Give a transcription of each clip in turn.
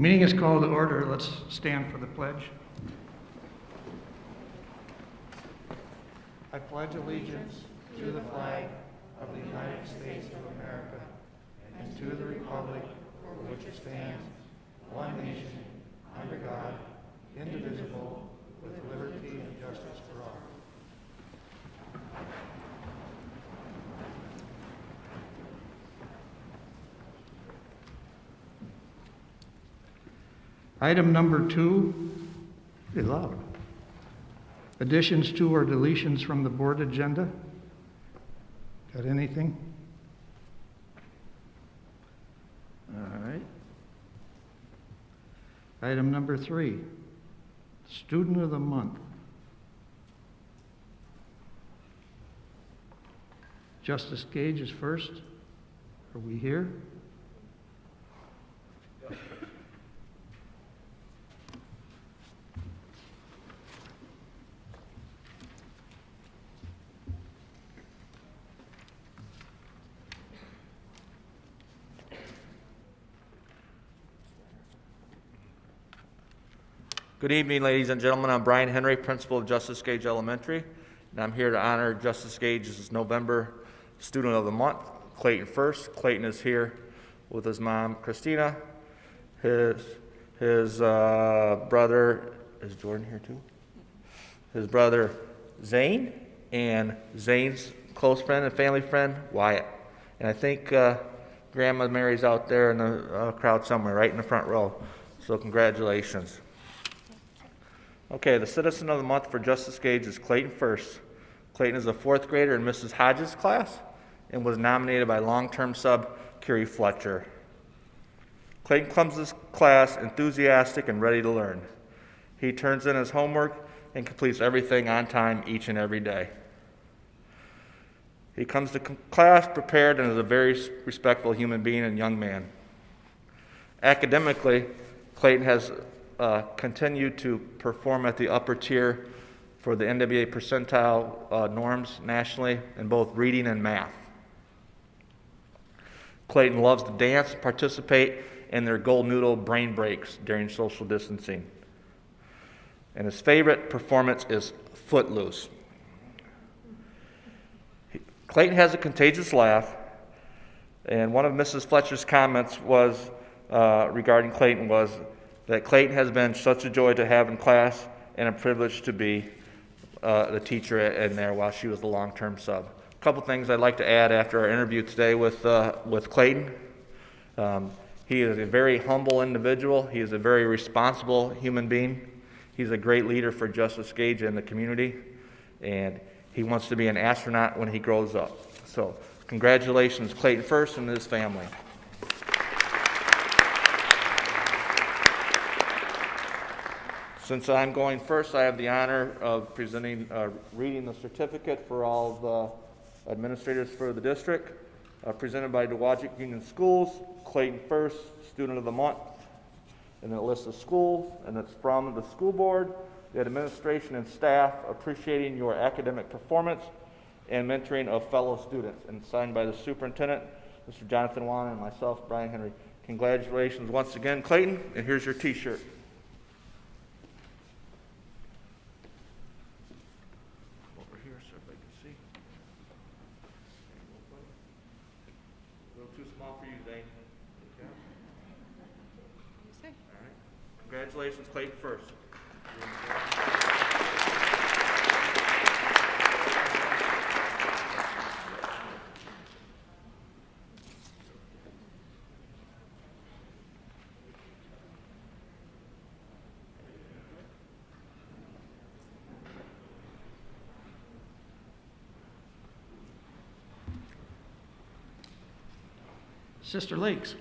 Meeting is called to order. Let's stand for the pledge. I pledge allegiance to the flag of the United States of America and to the republic for which it stands, one nation, under God, indivisible, with liberty and justice for all. Item number 2, be loud. Additions to or deletions from the board agenda. Got anything? All right. Item number 3, Student of the Month. Justice Gage is first. Are we here? Good evening, ladies and gentlemen. I'm Brian Henry, principal of Justice Gage Elementary, and I'm here to honor Justice Gage's November Student of the Month, Clayton First. Clayton is here with his mom, Christina, his brother, is Jordan here too? His brother, Zane, and Zane's close friend and family friend, Wyatt. And I think Grandma Mary's out there in the crowd somewhere, right in the front row. So congratulations. Okay, the Citizen of the Month for Justice Gage is Clayton First. Clayton is a 4th grader in Mrs. Hodges' class and was nominated by long-term sub Curie Fletcher. Clayton comes to this class enthusiastic and ready to learn. He turns in his homework and completes everything on time each and every day. He comes to class prepared and is a very respectful human being and young man. Academically, Clayton has continued to perform at the upper tier for the NWA percentile norms nationally in both reading and math. Clayton loves to dance, participate in their gold noodle brain breaks during social distancing. And his favorite performance is Footloose. Clayton has a contagious laugh, and one of Mrs. Fletcher's comments was regarding Clayton was that Clayton has been such a joy to have in class and a privilege to be the teacher in there while she was the long-term sub. A couple things I'd like to add after our interview today with Clayton. He is a very humble individual. He is a very responsible human being. He's a great leader for Justice Gage and the community, and he wants to be an astronaut when he grows up. So congratulations, Clayton First and his family. Since I'm going first, I have the honor of reading the certificate for all the administrators for the district, presented by Dowagiac Union Schools, Clayton First, Student of the Month, and a list of schools, and it's from the school board, the administration and staff, appreciating your academic performance and mentoring of fellow students, and signed by the superintendent, Mr. Jonathan Wan, and myself, Brian Henry. Congratulations once again, Clayton, and here's your t-shirt. Congratulations, Clayton First. Sister Lakes.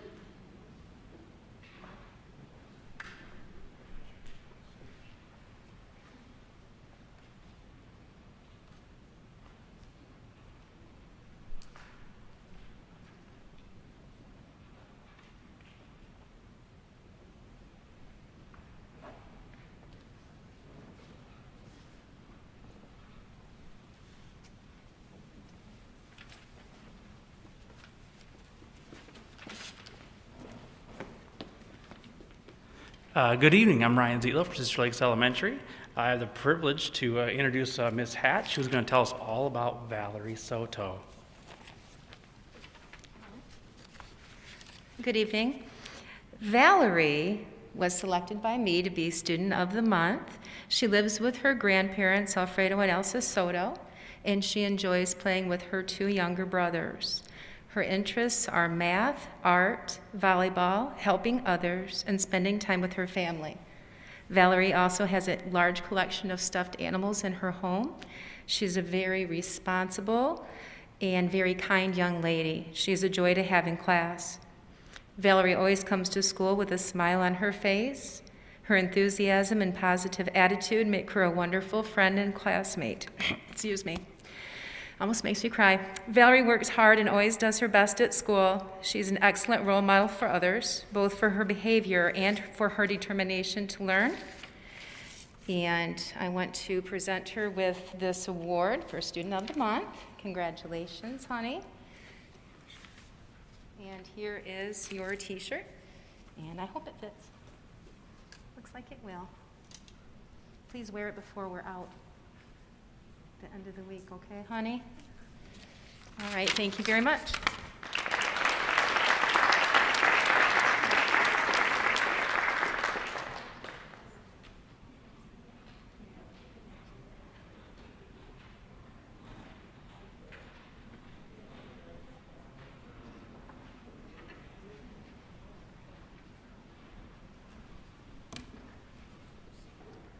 Good evening. I'm Ryan Zietlow from Sister Lakes Elementary. I have the privilege to introduce Miss Hatch, who's going to tell us all about Valerie Soto. Good evening. Valerie was selected by me to be Student of the Month. She lives with her grandparents, Alfredo and Elsa Soto, and she enjoys playing with her 2 younger brothers. Her interests are math, art, volleyball, helping others, and spending time with her family. Valerie also has a large collection of stuffed animals in her home. She's a very responsible and very kind young lady. She's a joy to have in class. Valerie always comes to school with a smile on her face. Her enthusiasm and positive attitude make her a wonderful friend and classmate. Excuse me. Almost makes me cry. Valerie works hard and always does her best at school. She's an excellent role model for others, both for her behavior and for her determination to learn. And I want to present her with this award for Student of the Month. Congratulations, honey. And here is your t-shirt, and I hope it fits. Looks like it will. Please wear it before we're out at the end of the week, okay, honey? All right, thank you very much.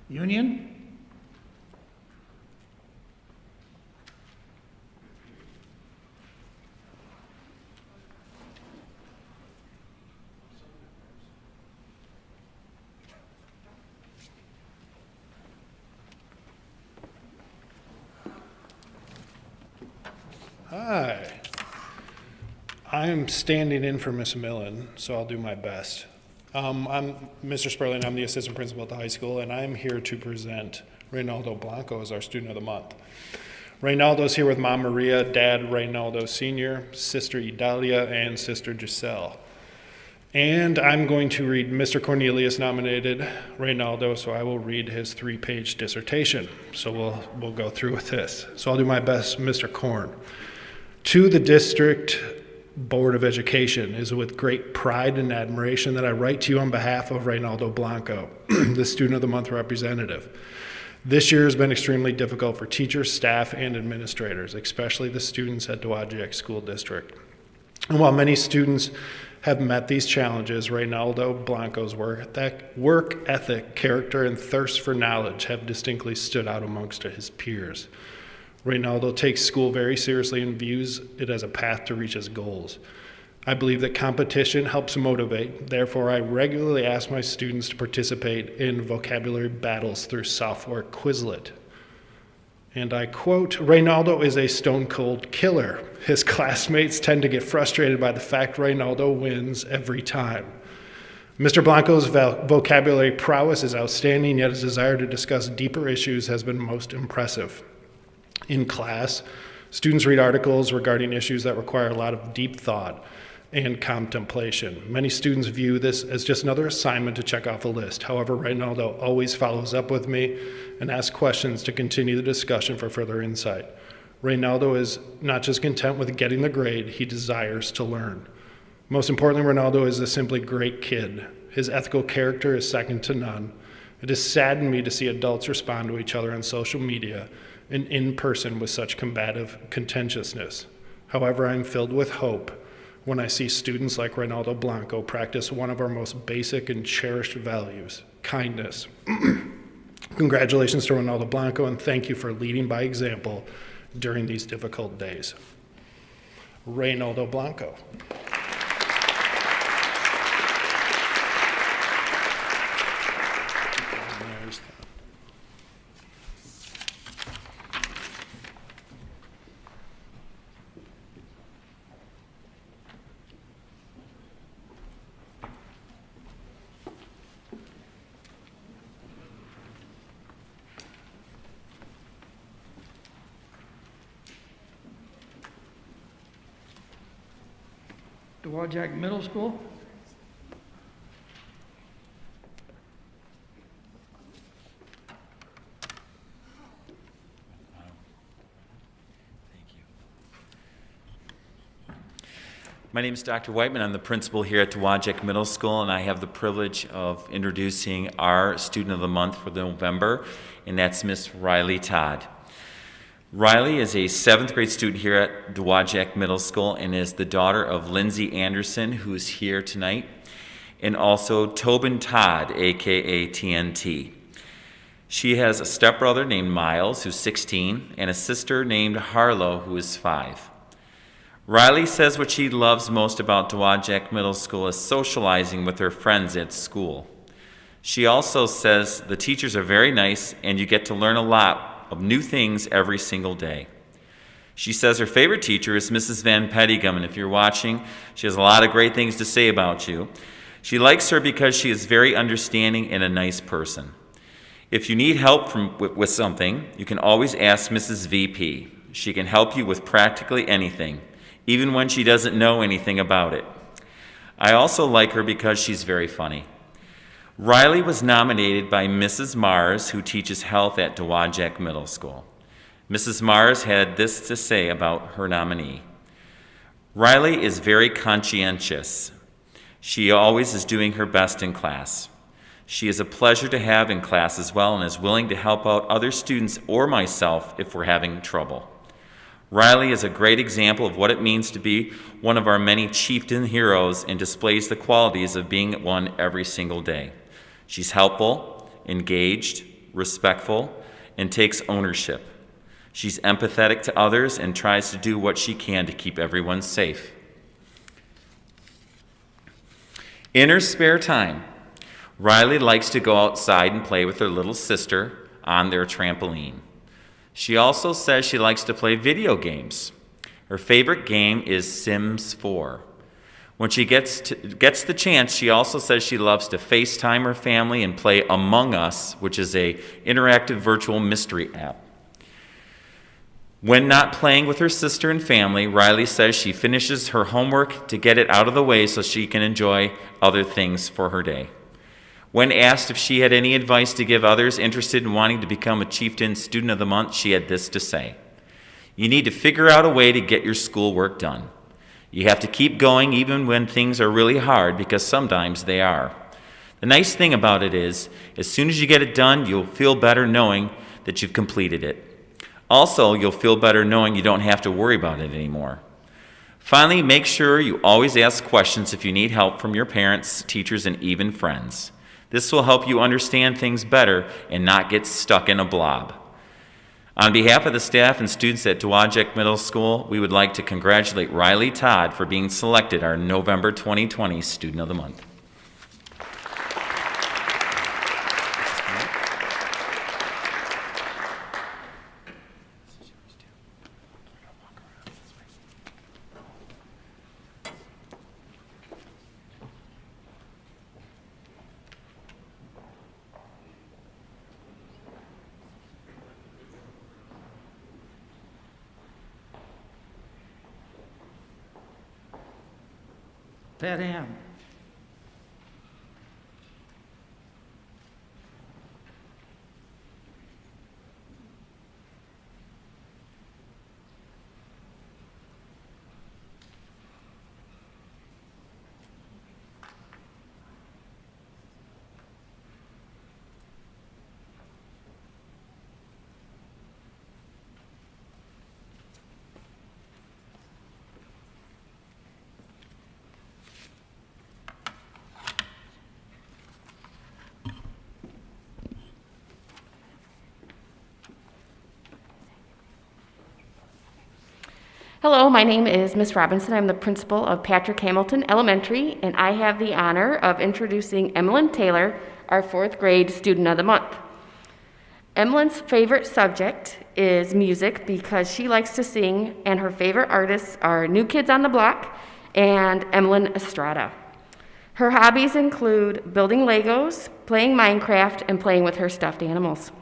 Union? Hi. I'm standing in for Miss Millen, so I'll do my best. I'm Mr. Sperling. I'm the assistant principal at the high school, and I'm here to present Reynaldo Blanco as our student of the month. Reynaldo's here with Mom Maria, Dad Reynaldo Sr., Sister Idalia, and Sister Giselle. And I'm going to read Mr. Cornelius nominated Reynaldo, so I will read his 3-page dissertation. So we'll go through with this. So I'll do my best, Mr. Corn. To the District Board of Education, it is with great pride and admiration that I write to you on behalf of Reynaldo Blanco, the Student of the Month representative. This year has been extremely difficult for teachers, staff, and administrators, especially the students at Dowagiac School District. And while many students have met these challenges, Reynaldo Blanco's work ethic, character, and thirst for knowledge have distinctly stood out amongst his peers. Reynaldo takes school very seriously and views it as a path to reach his goals. I believe that competition helps motivate. Therefore, I regularly ask my students to participate in vocabulary battles through software Quizlet. And I quote, Reynaldo is a stone-cold killer. His classmates tend to get frustrated by the fact Reynaldo wins every time. Mr. Blanco's vocabulary prowess is outstanding, yet his desire to discuss deeper issues has been most impressive. In class, students read articles regarding issues that require a lot of deep thought and contemplation. Many students view this as just another assignment to check off a list. However, Reynaldo always follows up with me and asks questions to continue the discussion for further insight. Reynaldo is not just content with getting the grade, he desires to learn. Most importantly, Reynaldo is a simply great kid. His ethical character is second to none. It has saddened me to see adults respond to each other on social media and in person with such combative contentiousness. However, I am filled with hope when I see students like Reynaldo Blanco practice one of our most basic and cherished values, kindness. Congratulations to Reynaldo Blanco, and thank you for leading by example during these difficult days. Reynaldo Blanco. Dowagiac Middle School. My name is Dr. Whiteman. I'm the principal here at Dowagiac Middle School, and I have the privilege of introducing our Student of the Month for November, and that's Miss Riley Todd. Riley is a 7th grade student here at Dowagiac Middle School and is the daughter of Lindsay Anderson, who is here tonight, and also Tobin Todd, aka TNT. She has a stepbrother named Miles, who's 16, and a sister named Harlow, who is 5. Riley says what she loves most about Dowagiac Middle School is socializing with her friends at school. She also says the teachers are very nice and you get to learn a lot of new things every single day. She says her favorite teacher is Mrs. Van Pettygum, and if you're watching, she has a lot of great things to say about you. She likes her because she is very understanding and a nice person. If you need help with something, you can always ask Mrs. VP. She can help you with practically anything, even when she doesn't know anything about it. I also like her because she's very funny. Riley was nominated by Mrs. Mars, who teaches health at Dowagiac Middle School. Mrs. Mars had this to say about her nominee. Riley is very conscientious. She always is doing her best in class. She is a pleasure to have in class as well and is willing to help out other students or myself if we're having trouble. Riley is a great example of what it means to be one of our many chieftain heroes and displays the qualities of being one every single day. She's helpful, engaged, respectful, and takes ownership. She's empathetic to others and tries to do what she can to keep everyone safe. In her spare time, Riley likes to go outside and play with her little sister on their trampoline. She also says she likes to play video games. Her favorite game is Sims 4. When she gets the chance, she also says she loves to FaceTime her family and play Among Us, which is an interactive virtual mystery app. When not playing with her sister and family, Riley says she finishes her homework to get it out of the way so she can enjoy other things for her day. When asked if she had any advice to give others interested in wanting to become a Chieftain Student of the Month, she had this to say: "You need to figure out a way to get your schoolwork done. You have to keep going even when things are really hard, because sometimes they are. The nice thing about it is, as soon as you get it done, you'll feel better knowing that you've completed it. Also, you'll feel better knowing you don't have to worry about it anymore. Finally, make sure you always ask questions if you need help from your parents, teachers, and even friends. This will help you understand things better and not get stuck in a blob." On behalf of the staff and students at Dowagiac Middle School, we would like to congratulate Riley Todd for being selected our November 2020 Student of the Month. Pat Am. Hello, my name is Miss Robinson. I'm the principal of Patrick Hamilton Elementary, and I have the honor of introducing Emmeline Taylor, our 4th grade Student of the Month. Emmeline's favorite subject is music because she likes to sing, and her favorite artists are New Kids on the Block and Emmeline Estrada. Her hobbies include building Legos, playing Minecraft, and playing with her stuffed animals.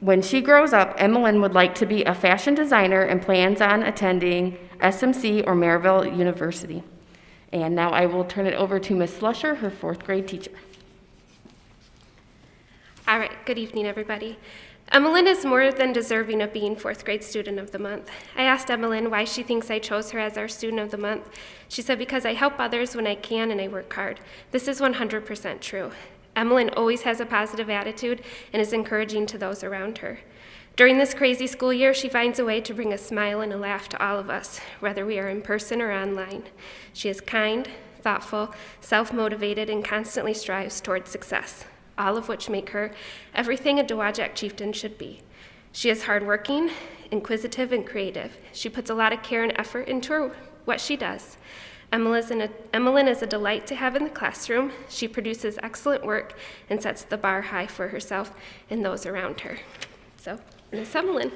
When she grows up, Emmeline would like to be a fashion designer and plans on attending SMC or Maryville University. And now I will turn it over to Miss Slusher, her 4th grade teacher. All right, good evening, everybody. Emmeline is more than deserving of being 4th grade student of the month. I asked Emmeline why she thinks I chose her as our student of the month. She said, because I help others when I can and I work hard. This is 100% true. Emmeline always has a positive attitude and is encouraging to those around her. During this crazy school year, she finds a way to bring a smile and a laugh to all of us, whether we are in person or online. She is kind, thoughtful, self-motivated, and constantly strives towards success, all of which make her everything a Dowagiac chieftain should be. She is hardworking, inquisitive, and creative. She puts a lot of care and effort into what she does. Emmeline is a delight to have in the classroom. She produces excellent work and sets the bar high for herself and those around her. So, Miss Emmeline.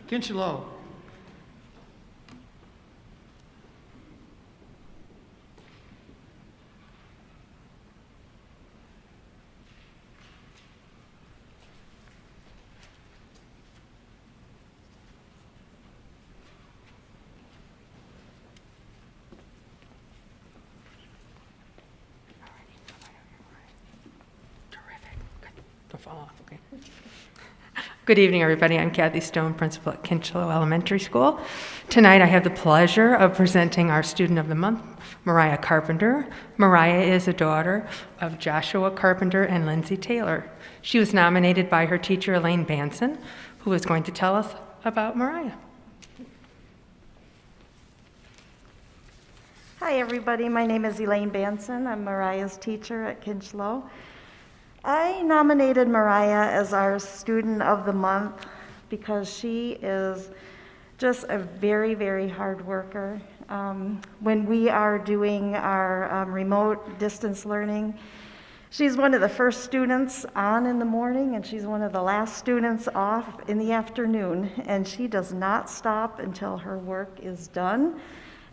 Kinchelo. Don't fall off, okay. Good evening, everybody. I'm Kathy Stone, principal at Kinchelo Elementary School. Tonight, I have the pleasure of presenting our Student of the Month, Mariah Carpenter. Mariah is a daughter of Joshua Carpenter and Lindsay Taylor. She was nominated by her teacher, Elaine Banson, who is going to tell us about Mariah. Hi, everybody. My name is Elaine Banson. I'm Mariah's teacher at Kinchelo. I nominated Mariah as our Student of the Month because she is just a very, very hard worker. When we are doing our remote distance learning, she's one of the first students on in the morning, and she's one of the last students off in the afternoon, and she does not stop until her work is done,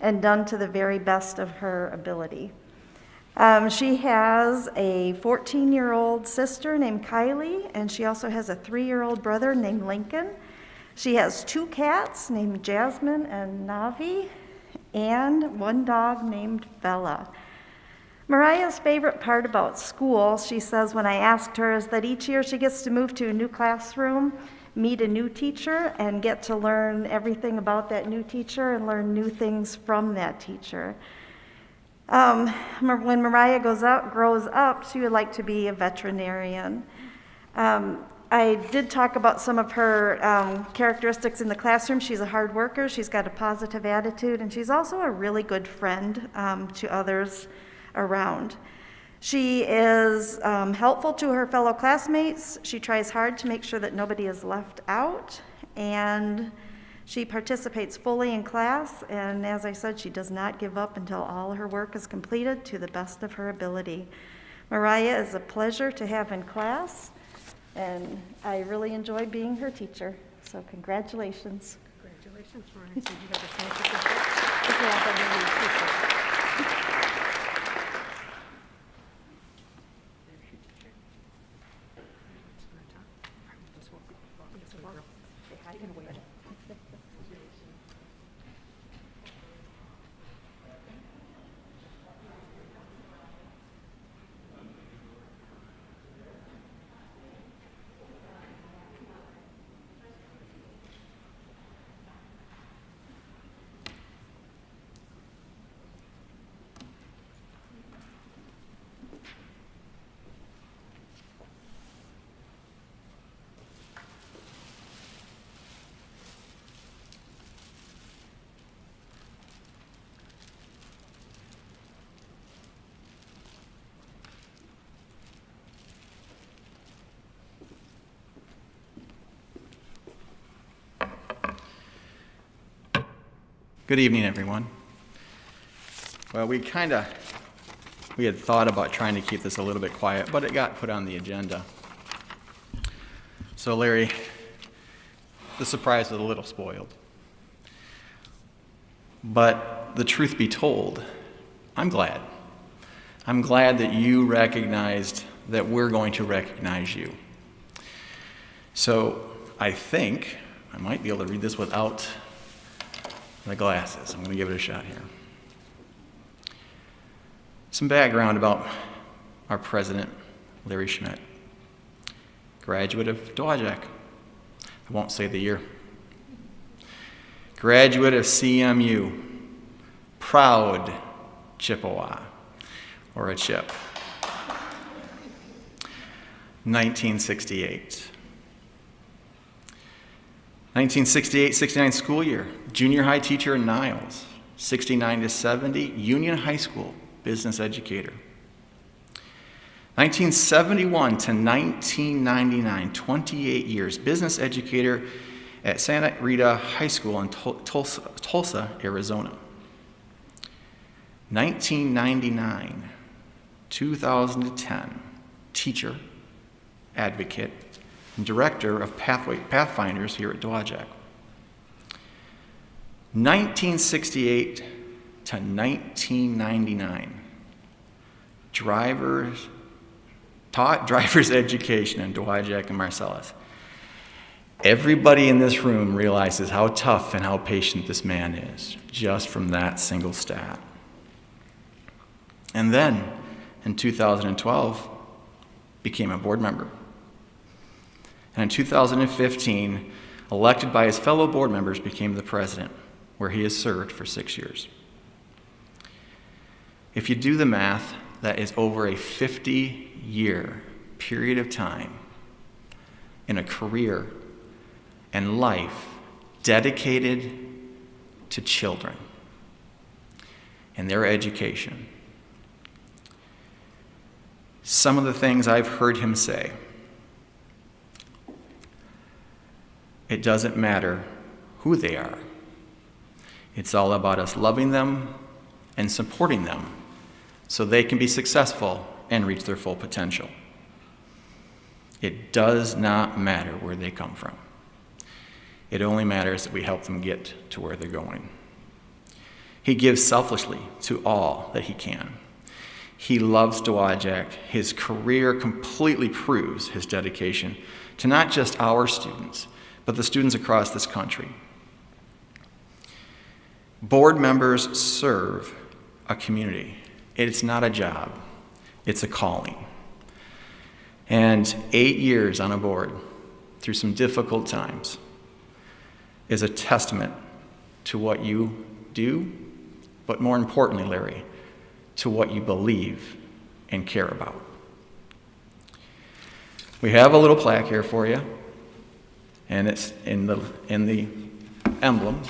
and done to the very best of her ability. She has a 14-year-old sister named Kylie, and she also has a 3-year-old brother named Lincoln. She has 2 cats named Jasmine and Navi, and 1 dog named Bella. Mariah's favorite part about school, she says when I asked her, is that each year she gets to move to a new classroom, meet a new teacher, and get to learn everything about that new teacher and learn new things from that teacher. When Mariah grows up, she would like to be a veterinarian. I did talk about some of her characteristics in the classroom. She's a hard worker, she's got a positive attitude, and she's also a really good friend to others around. She is helpful to her fellow classmates. She tries hard to make sure that nobody is left out, and she participates fully in class, and as I said, she does not give up until all her work is completed to the best of her ability. Mariah is a pleasure to have in class, and I really enjoy being her teacher. So congratulations. Congratulations, Mariah. So you have a certificate? Good evening, everyone. Well, we had thought about trying to keep this a little bit quiet, but it got put on the agenda. So Larry, the surprise of the little spoiled. But the truth be told, I'm glad. I'm glad that you recognized that we're going to recognize you. So I think I might be able to read this without my glasses. I'm going to give it a shot here. Some background about our president, Larry Schmidt. Graduate of Dowagiac. I won't say the year. Graduate of CMU. Proud Chippewa, or a chip. 1968. 1968-69 school year, junior high teacher in Niles. 69 to 70, Union High School, business educator. 1971 to 1999, 28 years, business educator at Santa Rita High School in Tulsa, Arizona. 1999, 2010, teacher, advocate, and director of Pathfinders here at Dowagiac. 1968 to 1999, taught driver's education in Dowagiac and Marcellus. Everybody in this room realizes how tough and how patient this man is, just from that single stat. And then, in 2012, became a board member. And in 2015, elected by his fellow board members, became the president, where he has served for 6 years. If you do the math, that is over a 50-year period of time in a career and life dedicated to children and their education. Some of the things I've heard him say: it doesn't matter who they are. It's all about us loving them and supporting them so they can be successful and reach their full potential. It does not matter where they come from. It only matters that we help them get to where they're going. He gives selflessly to all that he can. He loves Dowagiac. His career completely proves his dedication to not just our students, but the students across this country. Board members serve a community. It's not a job, it's a calling. And 8 years on a board through some difficult times is a testament to what you do, but more importantly, Larry, to what you believe and care about. We have a little plaque here for you, and it's in the emblem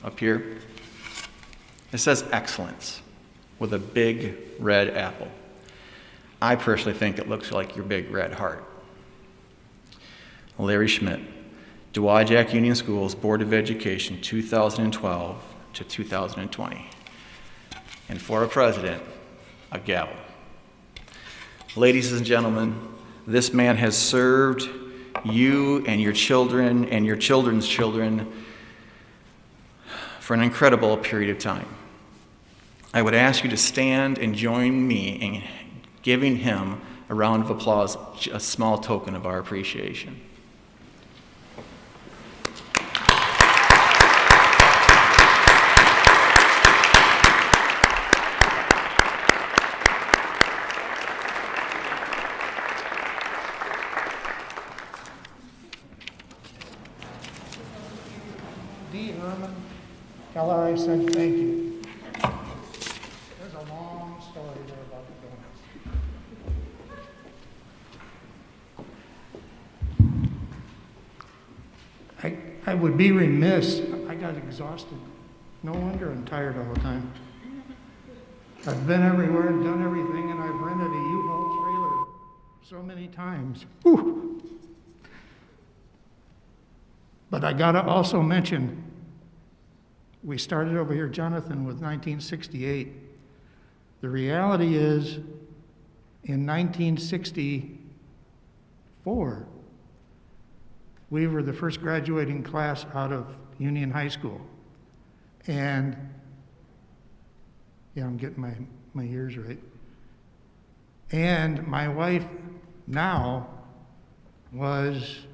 up here. It says excellence with a big red apple. I personally think it looks like your big red heart. Larry Schmidt, Dowagiac Union Schools Board of Education, 2012 to 2020. And for a president, a gavel. Ladies and gentlemen, this man has served you and your children and your children's children for an incredible period of time. I would ask you to stand and join me in giving him a round of applause, a small token of our appreciation. D. Herman, tell her I said thank you. There's a long story there about the donuts. I would be remiss. I got exhausted. No wonder I'm tired all the time. I've been everywhere and done everything, and I've rented a U-Haul trailer so many times. Whew. But I gotta also mention, we started over here, Jonathan, with 1968. The reality is, in 1964, We were the first graduating class out of Union High School. And, yeah, I'm getting my years right. And my wife now was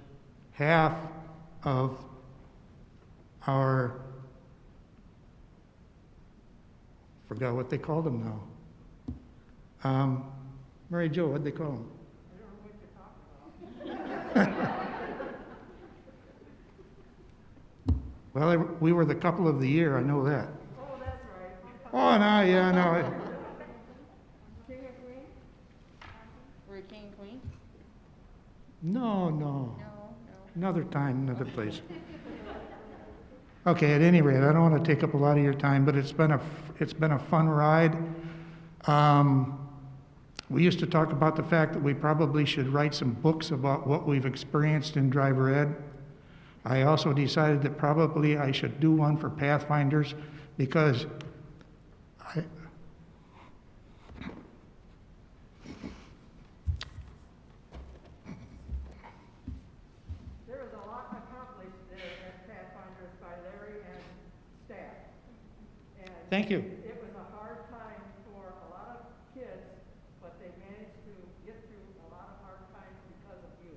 half of our, forgot what they called them now. Mary Jo, what'd they call them? I don't know what you're talking about. Well, we were the couple of the year, I know that. Oh, that's right. Oh, no, yeah, no. King and queen? Were you king and queen? No. No. Another time, another place. Okay, at any rate, I don't want to take up a lot of your time, but it's been a fun ride. We used to talk about the fact that we probably should write some books about what we've experienced in driver ed. I also decided that probably I should do one for Pathfinders because There was a lot accomplished there at Pathfinders by Larry and staff. And Thank you. it was a hard time for a lot of kids, but they managed to get through a lot of hard times because of you.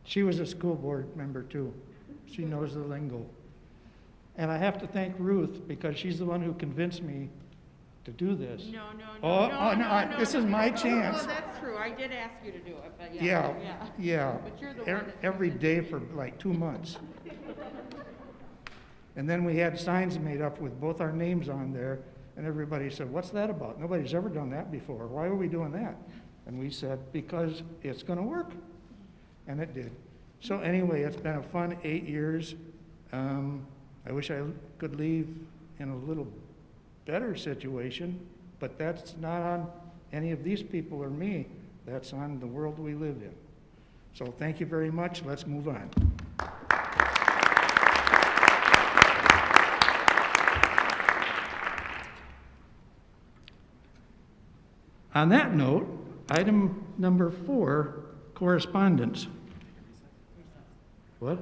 She was a school board member too. She knows the lingo. And I have to thank Ruth because she's the one who convinced me to do this. No, this is my chance. Oh, that's true. I did ask you to do it, but yeah. Yeah. But you're the one that Every day for like 2 months. And then we had signs made up with both our names on there, and everybody said, "What's that about? Nobody's ever done that before. Why are we doing that?" And we said, "Because it's going to work." And it did. So anyway, it's been a fun 8 years. I wish I could leave in a little better situation, but that's not on any of these people or me. That's on the world we live in. So thank you very much. Let's move on. On that note, item number 4, correspondence. What?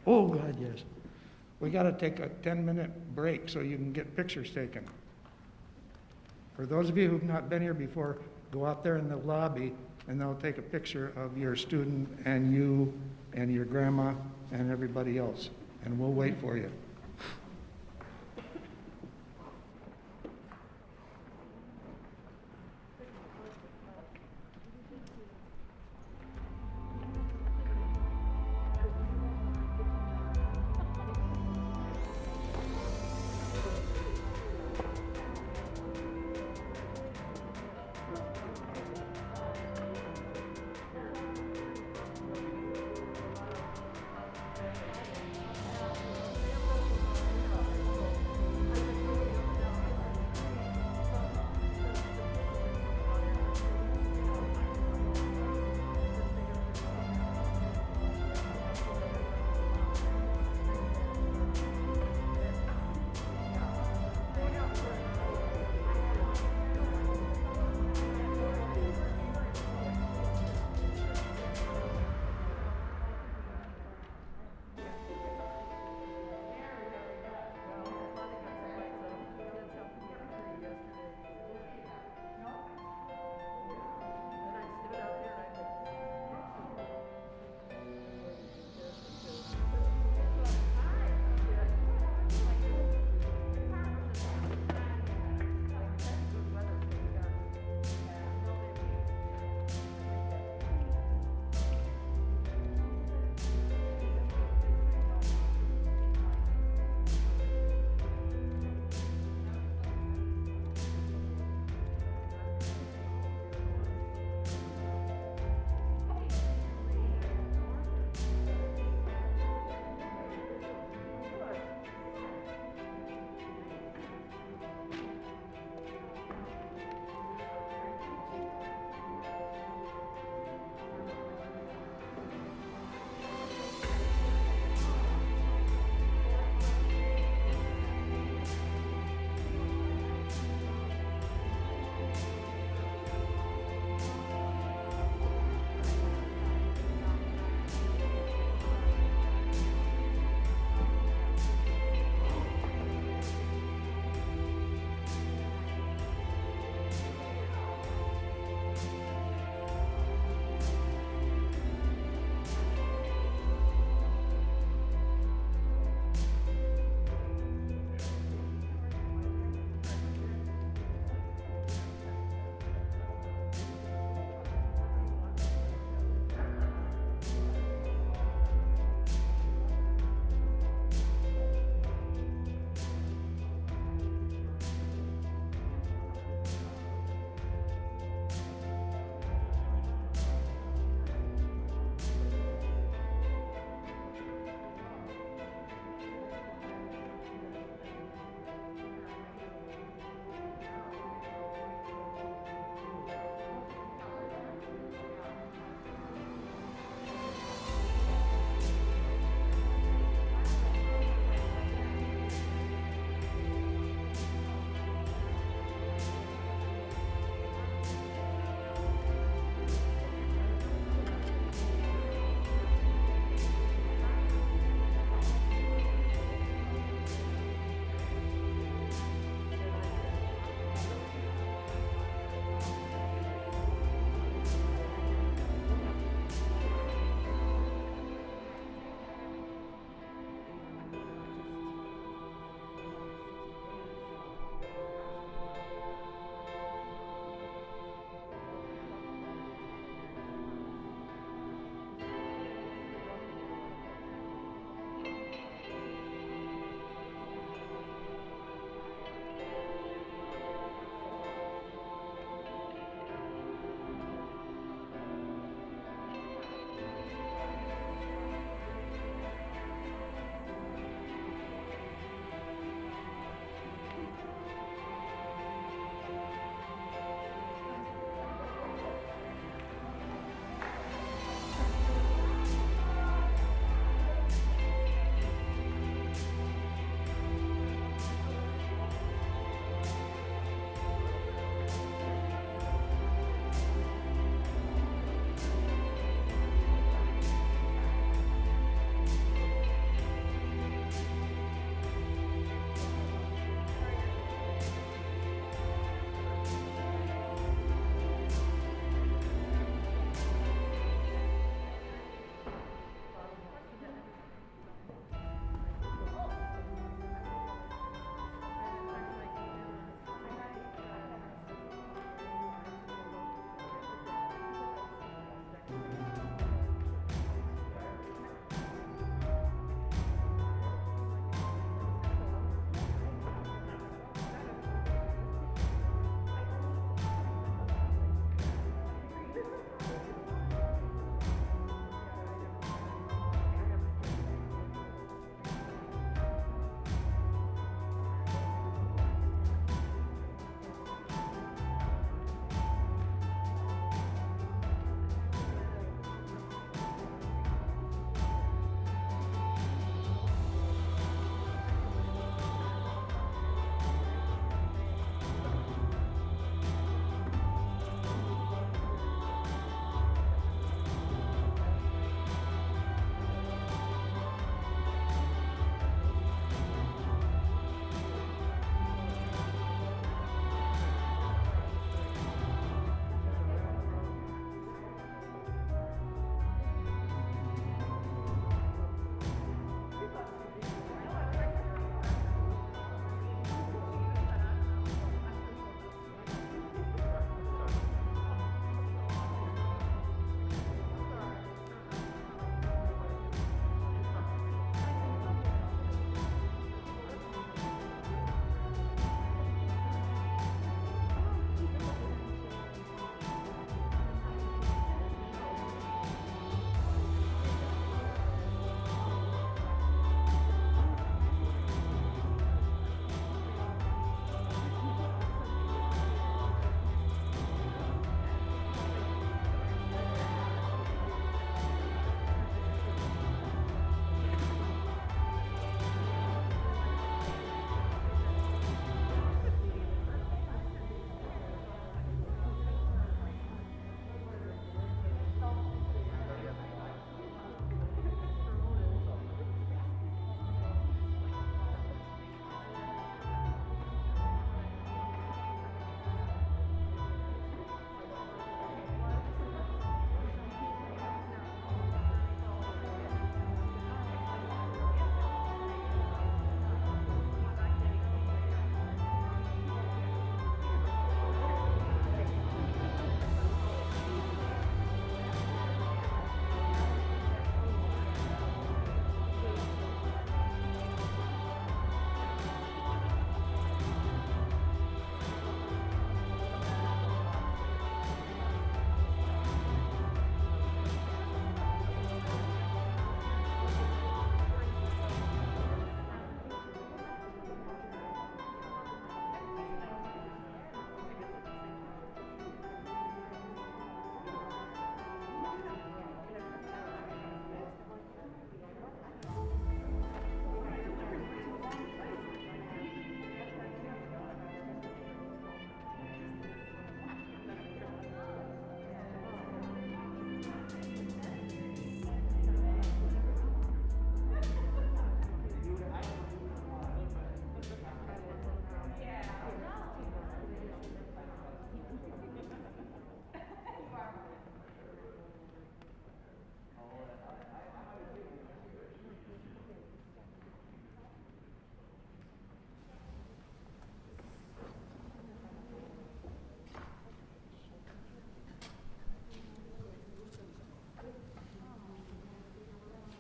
Oh, God, yes. We got to take a 10-minute break so you can get pictures taken. For those of you who've not been here before, go out there in the lobby and they'll take a picture of your student and you and your grandma and everybody else. And we'll wait for you.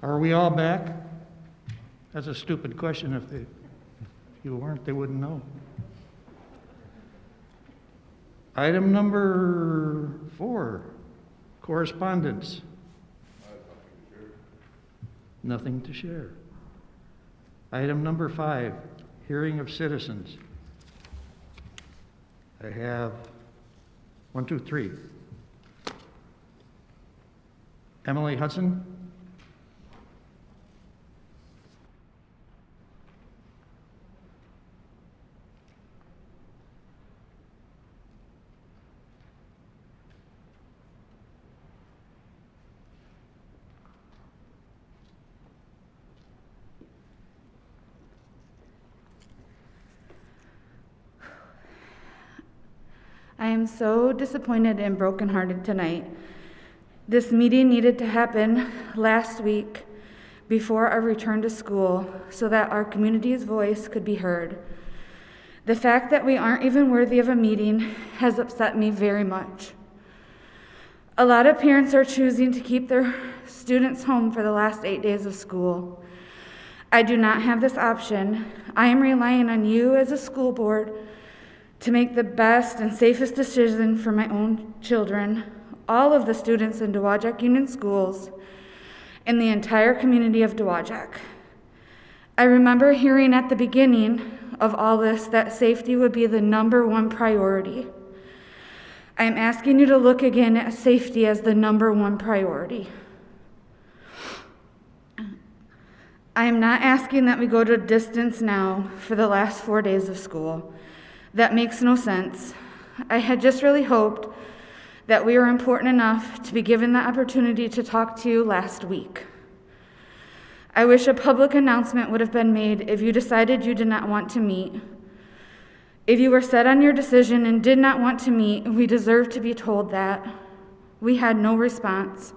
Are we all back? That's a stupid question. If you weren't, they wouldn't know. Item number 4, correspondence. Nothing to share. Item number 5, hearing of citizens. I have 1, 2, 3. Emily Hudson. I am so disappointed and brokenhearted tonight. This meeting needed to happen last week before our return to school so that our community's voice could be heard. The fact that we aren't even worthy of a meeting has upset me very much. A lot of parents are choosing to keep their students home for the last 8 days of school. I do not have this option. I am relying on you as a school board to make the best and safest decision for my own children, all of the students in Dowagiac Union Schools, and the entire community of Dowagiac. I remember hearing at the beginning of all this that safety would be the #1 priority. I am asking you to look again at safety as the #1 priority. I am not asking that we go to distance now for the last 4 days of school. That makes no sense. I had just really hoped that we were important enough to be given the opportunity to talk to you last week. I wish a public announcement would have been made if you decided you did not want to meet. If you were set on your decision and did not want to meet, we deserve to be told that. We had no response.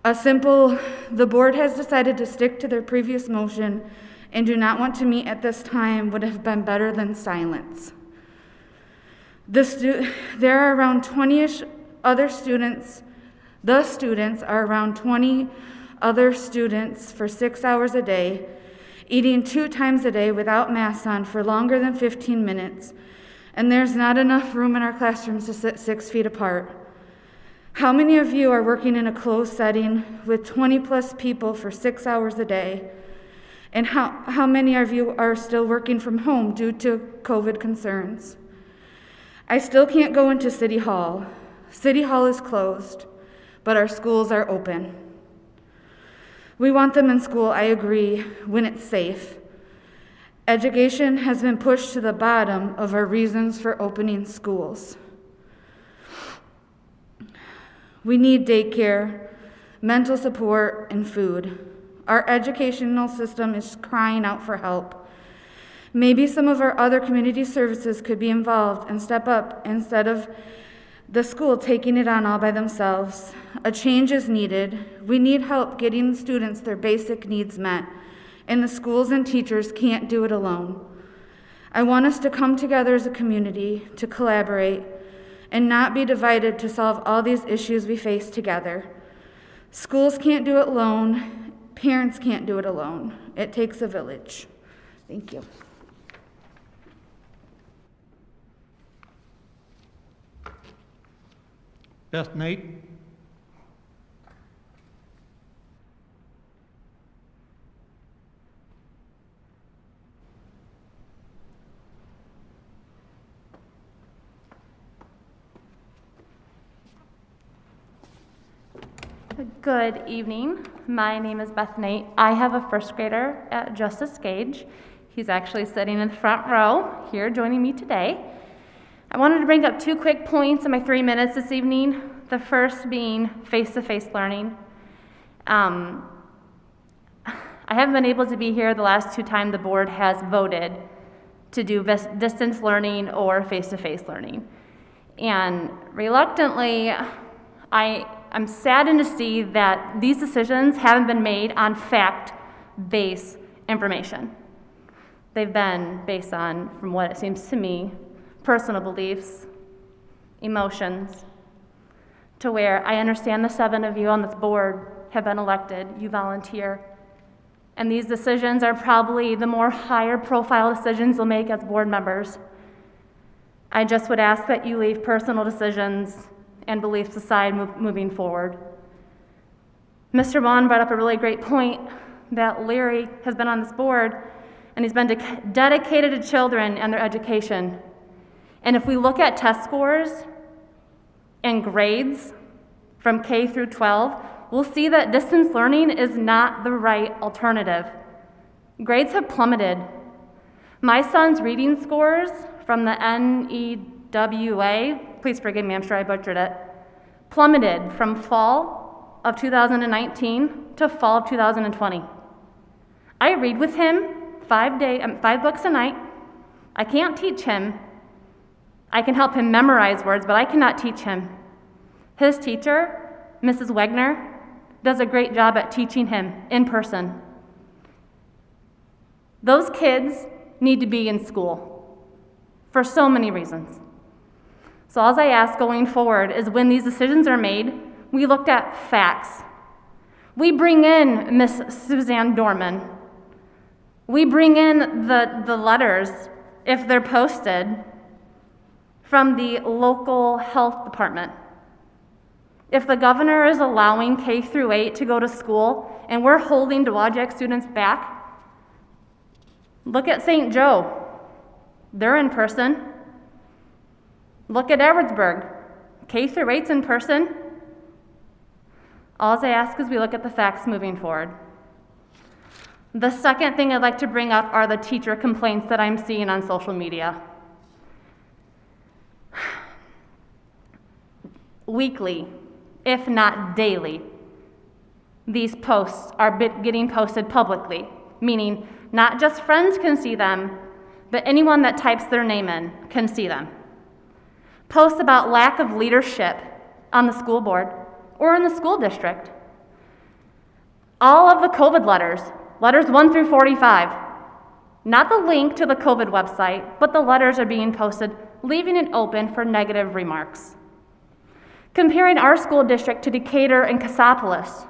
A simple, the board has decided to stick to their previous motion and do not want to meet at this time would have been better than silence. There are around 20-ish other students. The students are around 20 other students for 6 hours a day, eating 2 times a day without masks on for longer than 15 minutes, and there's not enough room in our classrooms to sit 6 feet apart. How many of you are working in a closed setting with 20+ people for 6 hours a day? And how many of you are still working from home due to COVID concerns? I still can't go into City Hall. City Hall is closed, but our schools are open. We want them in school, I agree, when it's safe. Education has been pushed to the bottom of our reasons for opening schools. We need daycare, mental support, and food. Our educational system is crying out for help. Maybe some of our other community services could be involved and step up instead of the school taking it on all by themselves. A change is needed. We need help getting students their basic needs met, and the schools and teachers can't do it alone. I want us to come together as a community to collaborate and not be divided to solve all these issues we face together. Schools can't do it alone. Parents can't do it alone. It takes a village. Thank you. Beth Nate. Good evening. My name is Beth Nate. I have a first grader at Justice Gage. He's actually sitting in the front row here joining me today. I wanted to bring up 2 quick points in my 3 minutes this evening. The first being face-to-face learning. I haven't been able to be here the last 2 times the board has voted to do distance learning or face-to-face learning. And reluctantly, I'm saddened to see that these decisions haven't been made on fact-based information. They've been based on, from what it seems to me, personal beliefs, emotions, to where I understand the 7 of you on this board have been elected, you volunteer. And these decisions are probably the more higher profile decisions you'll make as board members. I just would ask that you leave personal decisions and beliefs aside moving forward. Mr. Vaughn brought up a really great point that Larry has been on this board and he's been dedicated to children and their education. And if we look at test scores and grades from K through 12, we'll see that distance learning is not the right alternative. Grades have plummeted. My son's reading scores from the NEWA, please forgive me, I'm sure I butchered it, plummeted from fall of 2019 to fall of 2020. I read with him 5 books a night. I can't teach him. I can help him memorize words, but I cannot teach him. His teacher, Mrs. Wegner, does a great job at teaching him in person. Those kids need to be in school for so many reasons. So all I ask going forward is when these decisions are made, we looked at facts. We bring in Miss Suzanne Dorman. We bring in the letters, if they're posted, from the local health department. If the governor is allowing K through 8 to go to school and we're holding Dowagiac students back, look at St. Joe. They're in person. Look at Edwardsburg. K through 8's in person. All I ask is we look at the facts moving forward. The second thing I'd like to bring up are the teacher complaints that I'm seeing on social media. Weekly, if not daily, these posts are getting posted publicly, meaning not just friends can see them, but anyone that types their name in can see them. Posts about lack of leadership on the school board or in the school district. All of the COVID letters 1 through 45, not the link to the COVID website, but the letters are being posted, leaving it open for negative remarks. Comparing our school district to Decatur and Cassopolis,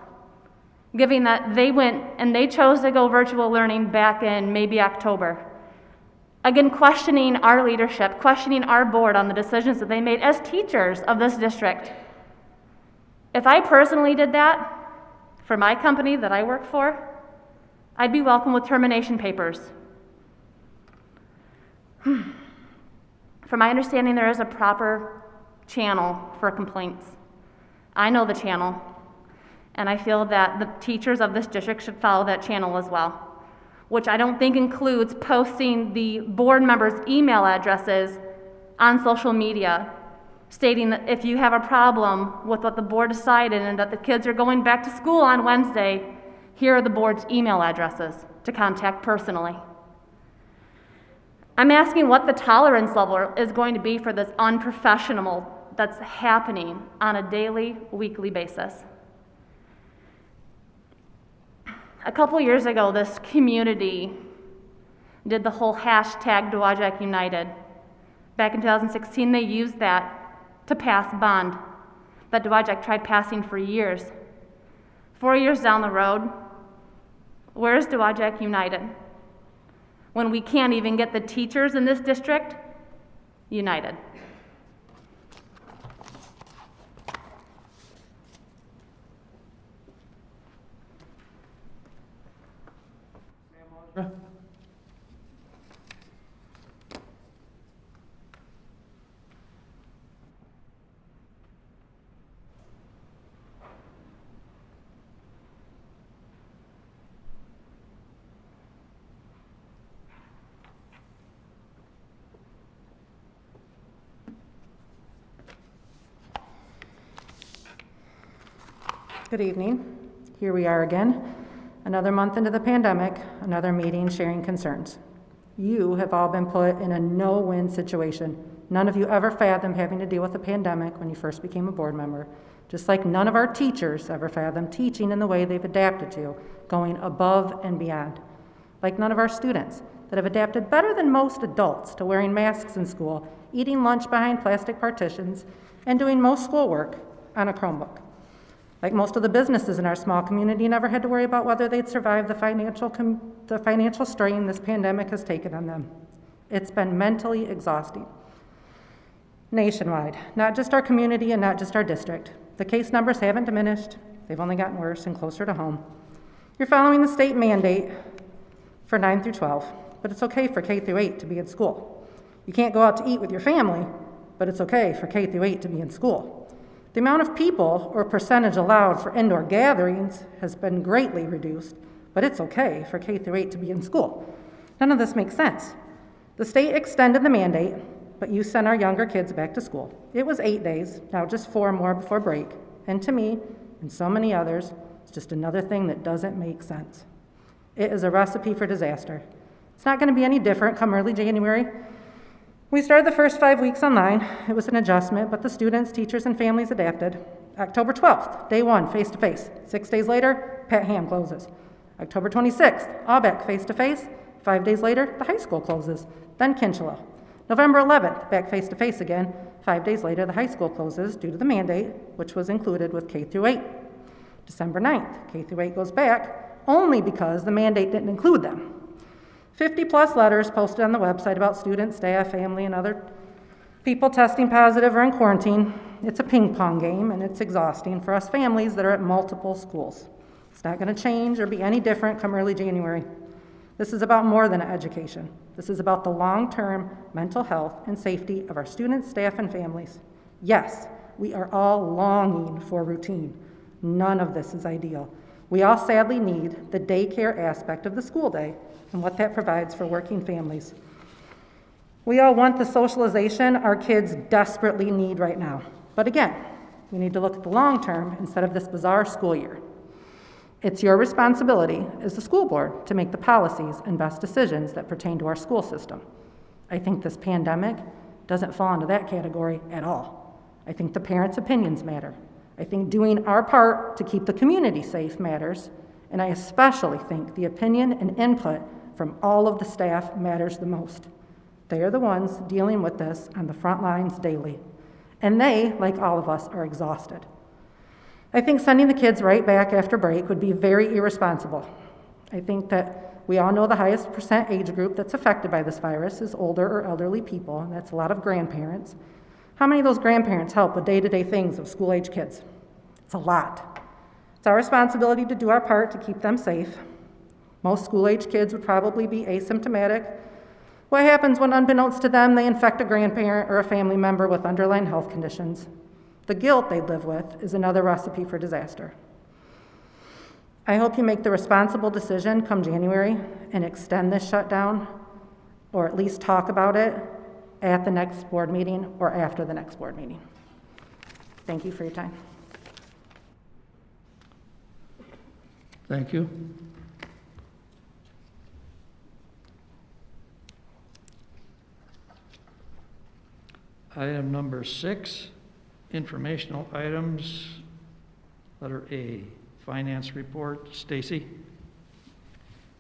given that they went and they chose to go virtual learning back in maybe October. Again, questioning our leadership, questioning our board on the decisions that they made as teachers of this district. If I personally did that for my company that I work for, I'd be welcome with termination papers. From my understanding, there is a proper channel for complaints. I know the channel, and I feel that the teachers of this district should follow that channel as well, which I don't think includes posting the board members' email addresses on social media, stating that if you have a problem with what the board decided and that the kids are going back to school on Wednesday, here are the board's email addresses to contact personally. I'm asking what the tolerance level is going to be for this unprofessional that's happening on a daily, weekly basis. A couple years ago, this community did the whole hashtag Dowagiac United. Back in 2016, they used that to pass bond that Dowagiac tried passing for years. 4 years down the road, where's Dowagiac United? When we can't even get the teachers in this district united. Good evening. Here we are again. Another month into the pandemic, another meeting sharing concerns. You have all been put in a no-win situation. None of you ever fathomed having to deal with a pandemic when you first became a board member, just like none of our teachers ever fathomed teaching in the way they've adapted to, going above and beyond. Like none of our students that have adapted better than most adults to wearing masks in school, eating lunch behind plastic partitions, and doing most schoolwork on a Chromebook. Like most of the businesses in our small community, never had to worry about whether they'd survive the financial strain this pandemic has taken on them. It's been mentally exhausting. Nationwide, not just our community and not just our district. The case numbers haven't diminished. They've only gotten worse and closer to home. You're following the state mandate for 9 through 12, but it's okay for K through 8 to be in school. You can't go out to eat with your family, but it's okay for K through 8 to be in school. The amount of people or percentage allowed for indoor gatherings has been greatly reduced, but it's okay for K through 8 to be in school. None of this makes sense. The state extended the mandate, but you sent our younger kids back to school. It was 8 days, now just 4 more before break, and to me, and so many others, it's just another thing that doesn't make sense. It is a recipe for disaster. It's not going to be any different come early January. We started the first 5 weeks online. It was an adjustment, but the students, teachers, and families adapted. October 12th, day 1, face-to-face. 6 days later, Pat Ham closes. October 26th, all back face-to-face. 5 days later, the high school closes. Then Kinchelo. November 11th, back face-to-face again. 5 days later, the high school closes due to the mandate, which was included with K through 8. December 9th, K through 8 goes back, only because the mandate didn't include them. 50-plus letters posted on the website about students, staff, family, and other people testing positive or in quarantine. It's a ping pong game, and it's exhausting for us families that are at multiple schools. It's not going to change or be any different come early January. This is about more than education. This is about the long-term mental health and safety of our students, staff, and families. Yes, we are all longing for routine. None of this is ideal. We all sadly need the daycare aspect of the school day and what that provides for working families. We all want the socialization our kids desperately need right now. But again, we need to look at the long term instead of this bizarre school year. It's your responsibility as the school board to make the policies and best decisions that pertain to our school system. I think this pandemic doesn't fall into that category at all. I think the parents' opinions matter. I think doing our part to keep the community safe matters, and I especially think the opinion and input from all of the staff matters the most. They are the ones dealing with this on the front lines daily, and they, like all of us, are exhausted. I think sending the kids right back after break would be very irresponsible. I think that we all know the highest percent age group that's affected by this virus is older or elderly people, and that's a lot of grandparents. How many of those grandparents help with day-to-day things of school-age kids? It's a lot. It's our responsibility to do our part to keep them safe. Most school-age kids would probably be asymptomatic. What happens when, unbeknownst to them, they infect a grandparent or a family member with underlying health conditions? The guilt they live with is another recipe for disaster. I hope you make the responsible decision come January and extend this shutdown, or at least talk about it at the next board meeting or after the next board meeting. Thank you for your time. Thank you. Item number 6, informational items. Letter A, finance report. Stacy?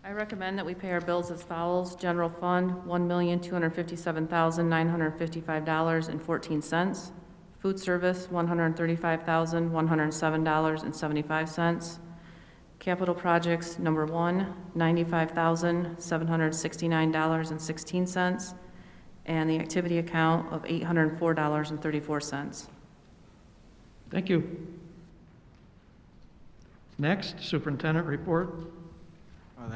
I recommend that we pay our bills as follows. General fund, $1,257,955.14. Food service, $135,107.75. Capital projects, number 1, $95,769.16. And the activity account of $804.34. Thank you. Next, superintendent report. Oh,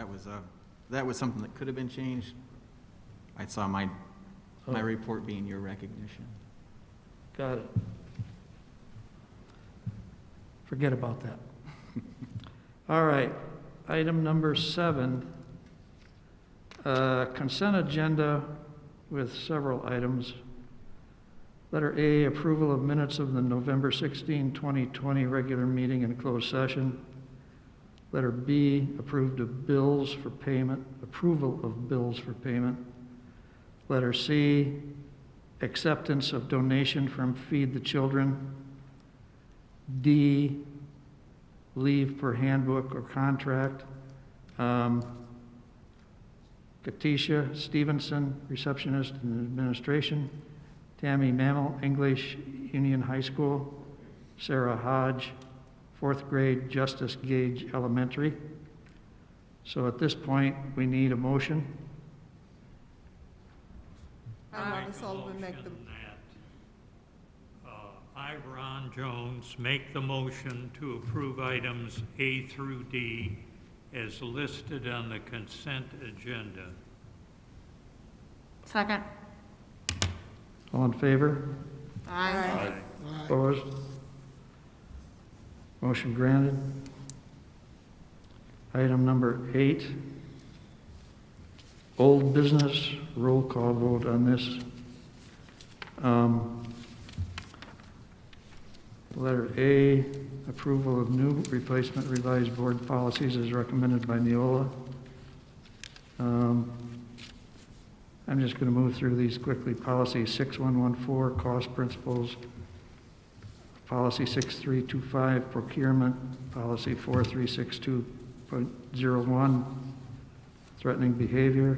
that was something that could have been changed. I saw my report being your recognition. Got it. Forget about that. All right, item number 7, consent agenda with several items. Letter A, approval of minutes of the November 16, 2020 regular meeting and closed session. Letter B, approval of bills for payment. Letter C, acceptance of donation from Feed the Children. D, leave per handbook or contract. Katisha Stevenson, receptionist and administration. Tammy Mammal, English, Union High School. Sarah Hodge, 4th grade Justice Gage Elementary. So at this point, we need a motion. Marty Sullivan make the. I, Ron Jones, make the motion to approve items A through D as listed on the consent agenda. Second. All in favor? Aye. Opposed? Motion granted. Item number 8, old business, roll call vote on this. Letter A, approval of new replacement revised board policies as recommended by Neola. I'm just going to move through these quickly. Policy 6114, cost principles. Policy 6325, procurement. Policy 4362.01, threatening behavior.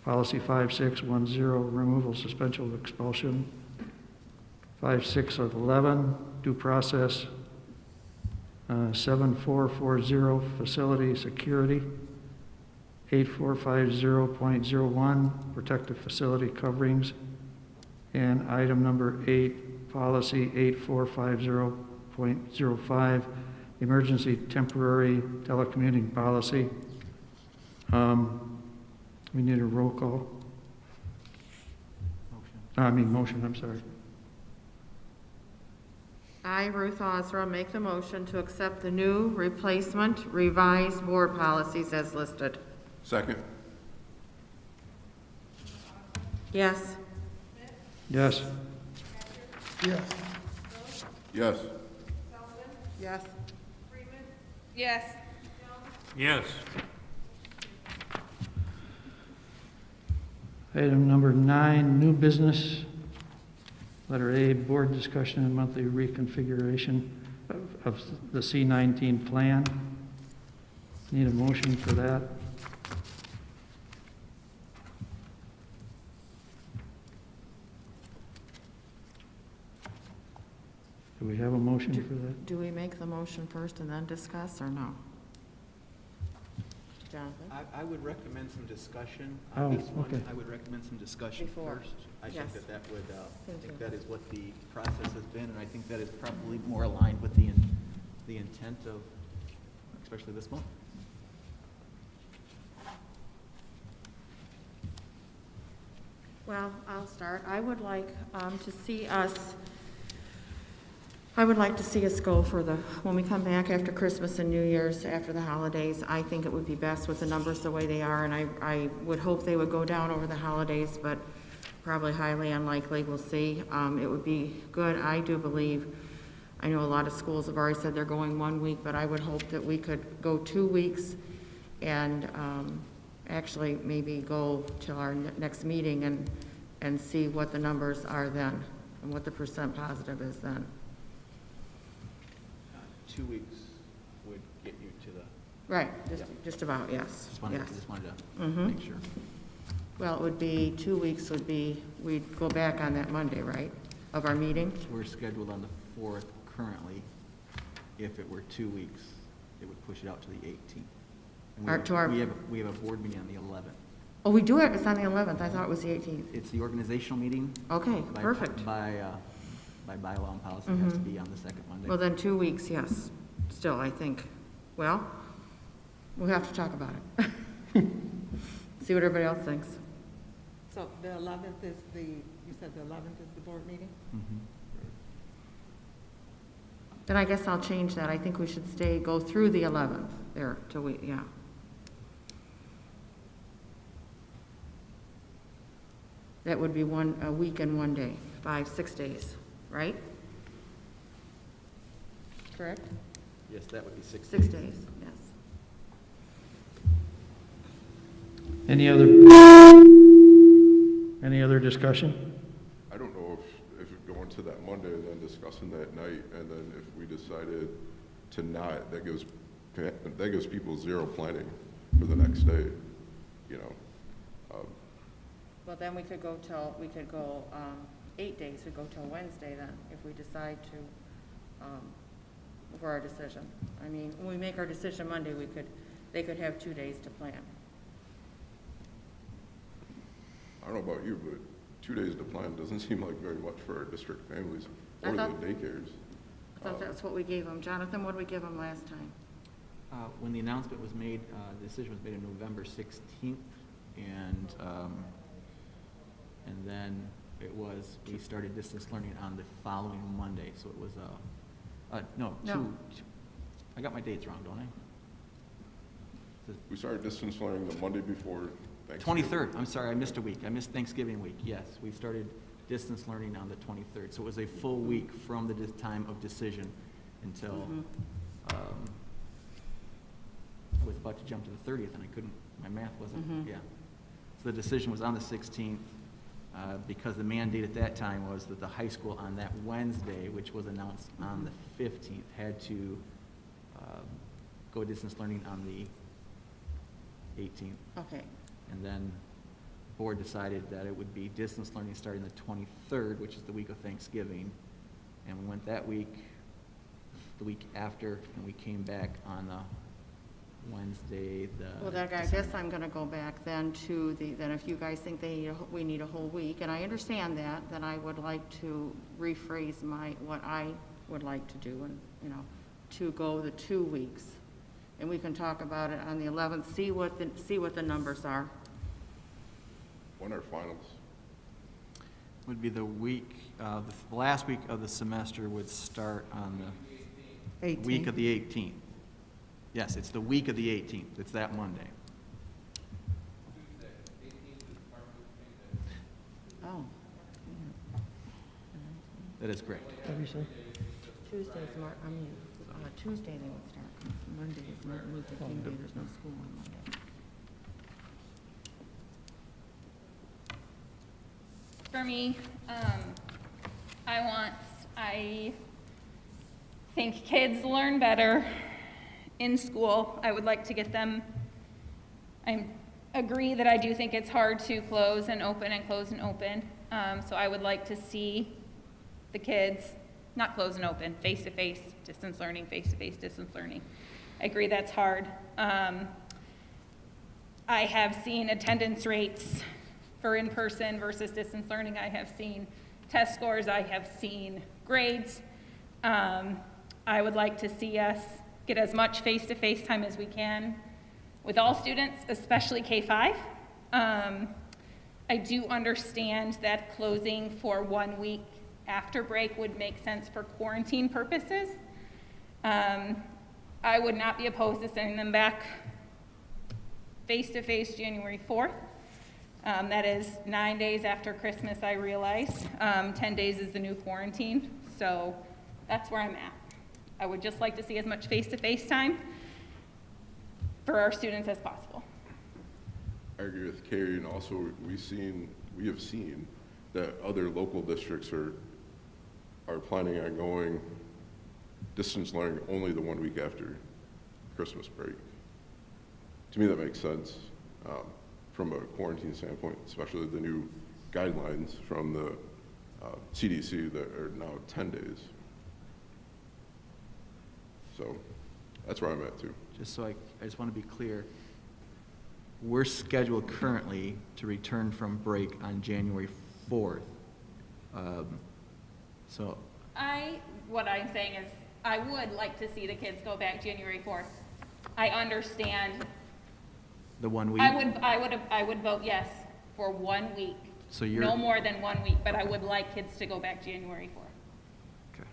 Policy 5610, removal, suspension, of expulsion. 5611, due process. 7440, facility security. 8450.01, protective facility coverings. And item number 8, policy 8450.05, emergency temporary telecommuting policy. We need a roll call. Motion, I'm sorry. I, Ruth Osra, make the motion to accept the new replacement revised board policies as listed. Second. Yes. Yes. Yes. Yes. Yes. Yes. Yes. Item number 9, new business. Letter A, board discussion and monthly reconfiguration of the C19 plan. Need a motion for that. Do we have a motion for that? Do we make the motion first and then discuss, or no? Jonathan? I would recommend some discussion Oh, on this one. okay. I would recommend some discussion Before. first. I Yes. think that would, I Thank think you. that is what the process has been, and I think that is probably more aligned with the intent of, especially this month. Well, I'll start. I would like to see us go for when we come back after Christmas and New Year's, after the holidays. I think it would be best with the numbers the way they are, and I would hope they would go down over the holidays, but probably highly unlikely. We'll see. It would be good, I do believe. I know a lot of schools have already said they're going 1 week, but I would hope that we could go 2 weeks and actually maybe go till our next meeting and see what the numbers are then and what the percent positive is then. 2 weeks would get you to the. Right, just about, yes. Just wanted to Mhm. make sure. Well, it would be, 2 weeks would be, we'd go back on that Monday, right, of our meeting? We're scheduled on the 4th currently. If it were 2 weeks, it would push it out to the 18th. And we have a board meeting on the 11th. Oh, we do it, it's on the 11th, I thought it was the 18th. It's the organizational meeting. Okay, perfect. By bylaw and policy, it has to be on the second Monday. Well, then 2 weeks, yes, still, I think. Well, we'll have to talk about it. See what everybody else thinks. So the 11th is you said the 11th is the board meeting? Mhm. Then I guess I'll change that. I think we should go through the 11th there till yeah. That would be a week and 1 day, 6 days, right? Correct? Yes, that would be 6 days. 6 days, yes. Any other discussion? I don't know if going to that Monday and then discussing that night, and then if we decided to not, that gives people zero planning for the next day, you know. Well, then we could go 8 days, we'd go till Wednesday then, if we decide to for our decision. I mean, when we make our decision Monday, they could have 2 days to plan. I don't know about you, but 2 days to plan doesn't seem like very much for our district families I or the thought- daycares. I thought that's what we gave them. Jonathan, what did we give them last time? When the announcement was made, the decision was made on November 16th, and then we started distance learning on the following Monday, so it was, no. I got my dates wrong, don't I? We started distance learning the Monday before Thanksgiving. 23rd, I'm sorry, I missed a week. I missed Thanksgiving week, yes. We started distance learning on the 23rd, so it was a full week from the time of decision until, I was about to jump to the 30th, and I couldn't, my math wasn't, yeah. So the decision was on the 16th, because the mandate at that time was that the high school on that Wednesday, which was announced on the 15th, had to go distance learning on the 18th. Okay. And then the board decided that it would be distance learning starting the 23rd, which is the week of Thanksgiving. And we went that week, the week after, and we came back on Wednesday, Well, I guess I'm going to go back then to then if you guys think we need a whole week, and I understand that, then I would like to rephrase what I would like to do, and, to go the 2 weeks. And we can talk about it on the 11th, see what the numbers are. When are finals? would be the week, the last week of the semester would start on the week of the 18th. Yes, it's the week of the 18th. It's that Monday. Oh. That is correct. Tuesday they would start. Monday is Martin Luther King Day. There's no school on Monday. For me, I think kids learn better in school. I would like to get them, I agree that I do think it's hard to close and open and close and open. So I would like to see the kids, not close and open, face-to-face distance learning, face-to-face distance learning. I agree that's hard. I have seen attendance rates for in-person versus distance learning. I have seen test scores. I have seen grades. I would like to see us get as much face-to-face time as we can with all students, especially K-5. I do understand that closing for 1 week after break would make sense for quarantine purposes. I would not be opposed to sending them back face-to-face January 4th. That is 9 days after Christmas, I realize. 10 days is the new quarantine, so that's where I'm at. I would just like to see as much face-to-face time for our students as possible. I agree with Carrie, and also we have seen that other local districts are planning on going distance learning only the 1 week after Christmas break. To me, that makes sense from a quarantine standpoint, especially the new guidelines from the CDC that are now 10 days. So that's where I'm at too. Just so I just want to be clear, we're scheduled currently to return from break on January 4th. What I'm saying is, I would like to see the kids go back January 4th. I understand. The 1 week? I would vote yes for 1 week. So you're no more than 1 week, but I would like kids to go back January 4th. Okay.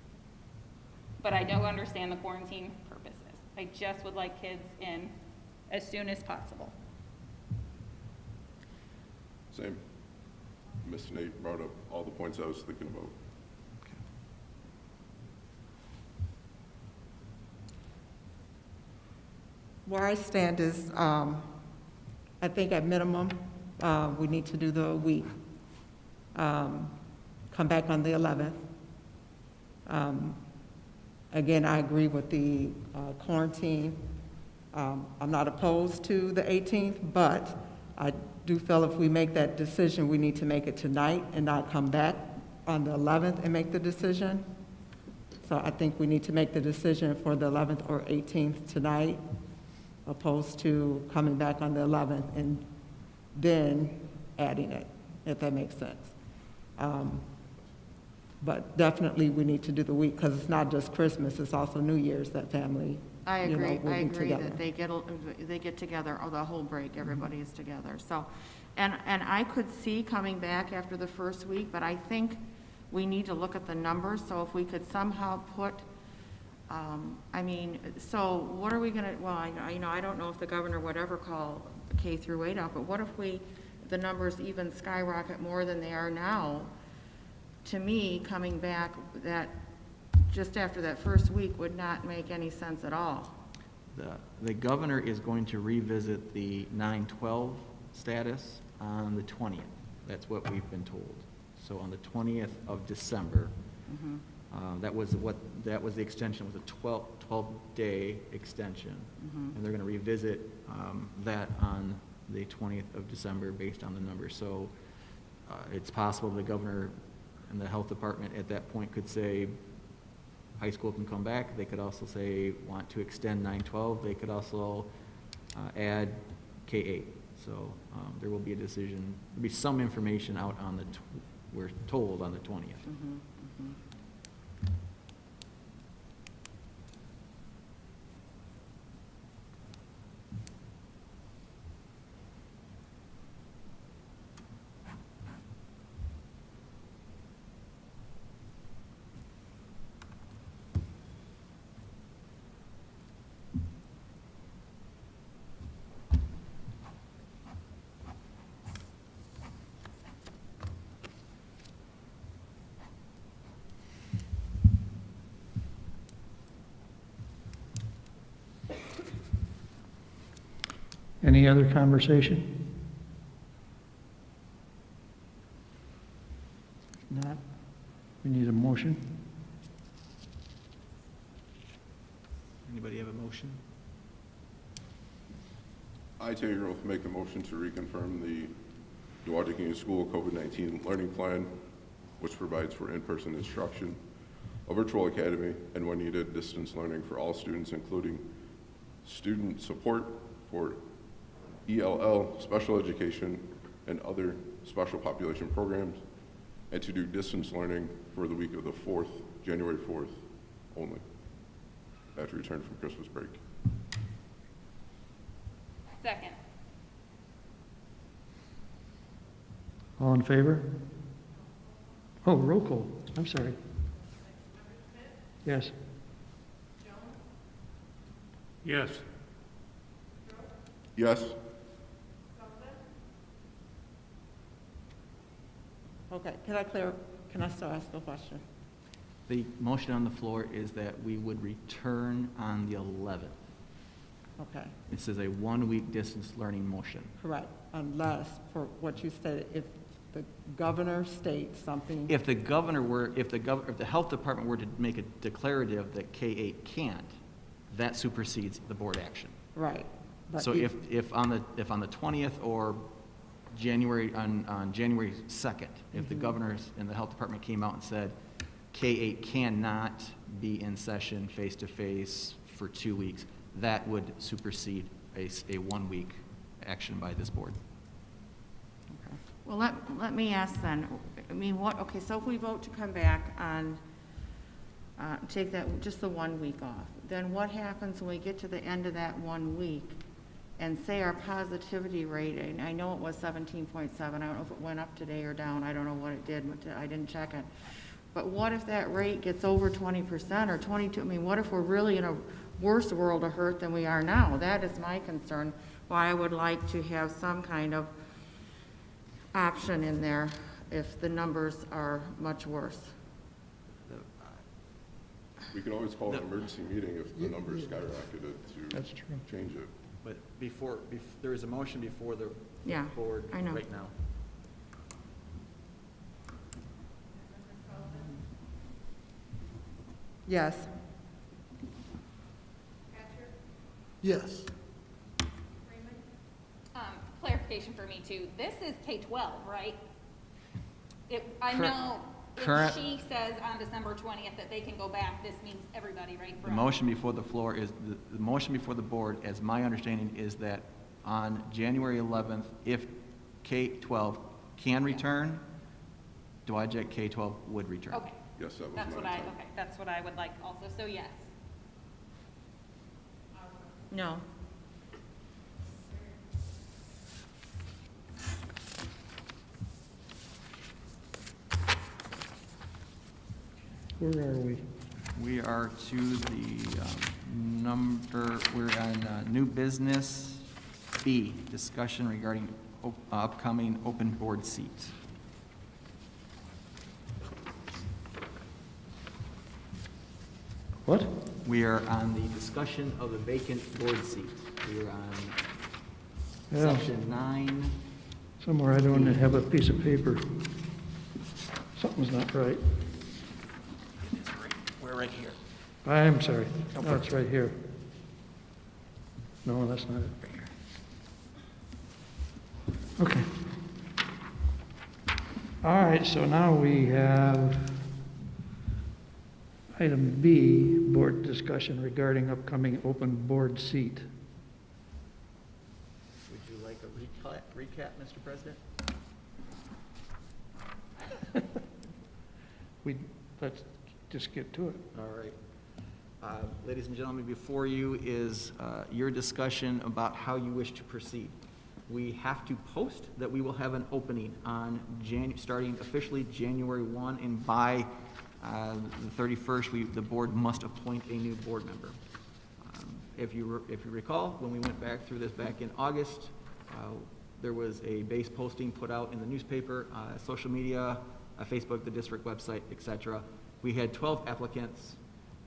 But I don't understand the quarantine purposes. I just would like kids in as soon as possible. Same. Miss Nate brought up all the points I was thinking about. Where I stand is, I think at minimum, we need to do the week. Come back on the 11th. Again, I agree with the quarantine. I'm not opposed to the 18th, but I do feel if we make that decision, we need to make it tonight and not come back on the 11th and make the decision. So I think we need to make the decision for the 11th or 18th tonight, opposed to coming back on the 11th and then adding it, if that makes sense. But definitely we need to do the week, because it's not just Christmas, it's also New Year's that family, I you know, agree, will I be agree together. that they get together, or the whole break, everybody is together, so. And I could see coming back after the first week, but I think we need to look at the numbers, so if we could somehow put, I mean, so what are we gonna, well, I don't know if the governor would ever call K through 8 out, but what if the numbers even skyrocket more than they are now? To me, coming back that just after that first week would not make any sense at all. The governor is going to revisit the 9/12 status on the 20th. That's what we've been told. So on the 20th of December, that was the extension, was a 12-day extension. And they're going to revisit that on the 20th of December based on the numbers. So it's possible the governor and the health department at that point could say high school can come back. They could also say want to extend 9/12. They could also add K-8. So there will be a decision. There'll be some information out on we're told on the 20th. Any other conversation? If not, we need a motion. Anybody have a motion? I, Terry Roth, make the motion to reconfirm the Dowagiac Union School COVID-19 learning plan, which provides for in-person instruction, a virtual academy, and when needed, distance learning for all students, including student support for ELL, special education, and other special population programs, and to do distance learning for the week of the 4th, January 4th only, after return from Christmas break. Second. All in favor? Oh, roll call. I'm sorry. Yes. Yes. Yes. Okay, can I still ask a question? The motion on the floor is that we would return on the 11th. Okay, This is a 1-week distance learning motion. correct, unless, for what you said, if the governor states something. If the health department were to make a declarative that K-8 can't, that supersedes the board action. Right. But So if on the 20th or on January 2nd, if the governors and the health department came out and said K-8 cannot be in session face-to-face for 2 weeks, that would supersede a 1-week action by this board. Well, let me ask then, I mean, okay, so if we vote to come back on, take that, just the 1 week off, then what happens when we get to the end of that 1 week and say our positivity rate, and I know it was 17.7, I don't know if it went up today or down, I don't know what it did, I didn't check it. But what if that rate gets over 20% or 22, I mean, what if we're really in a worse world of hurt than we are now? That is my concern, why I would like to have some kind of option in there if the numbers are much worse. We could always call an emergency meeting if the numbers skyrocketed to change it. But there is a motion before the board I know. right now. Yes. Yes. Clarification for me too. This is K-12, right? I know Current- If she says on December 20th that they can go back, this means everybody, right? The motion before the floor is, the motion before the board, as my understanding, is that on January 11th, if K-12 can return, Dowagiac K-12 would return. Okay. Yes, that was That's my what I, intent. okay, that's what I would like also, so yes. No. Where are we? We are to the we're on new business B, discussion regarding upcoming open board seats. What? We are on the discussion of the vacant board seat. We are on Yeah. section 9. Somewhere I don't have a piece of paper. Something's not right. We're right here. I'm sorry. No, it's right here. No, that's not it. Okay. All right, so now we have item B, board discussion regarding upcoming open board seat. Would you like a recap, Mr. President? Let's just get to it. All right. Ladies and gentlemen, before you is your discussion about how you wish to proceed. We have to post that we will have an opening on starting officially January 1, and by the 31st, the board must appoint a new board member. If you recall, when we went back through this back in August, there was a base posting put out in the newspaper, social media, Facebook, the district website, etc. We had 12 applicants,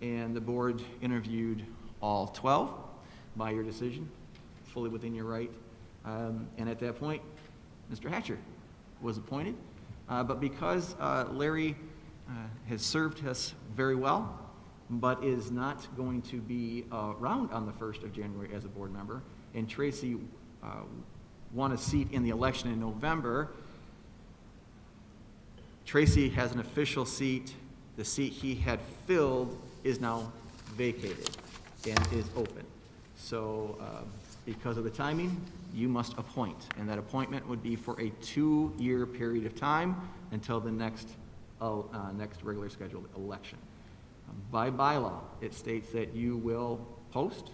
and the board interviewed all 12 by your decision, fully within your right. And at that point, Mr. Hatcher was appointed. But because Larry has served us very well, but is not going to be around on the 1st of January as a board member, and Tracy won a seat in the election in November, Tracy has an official seat. The seat he had filled is now vacated and is open. So because of the timing, you must appoint, and that appointment would be for a 2-year period of time until the next regular scheduled election. By bylaw, it states that you will post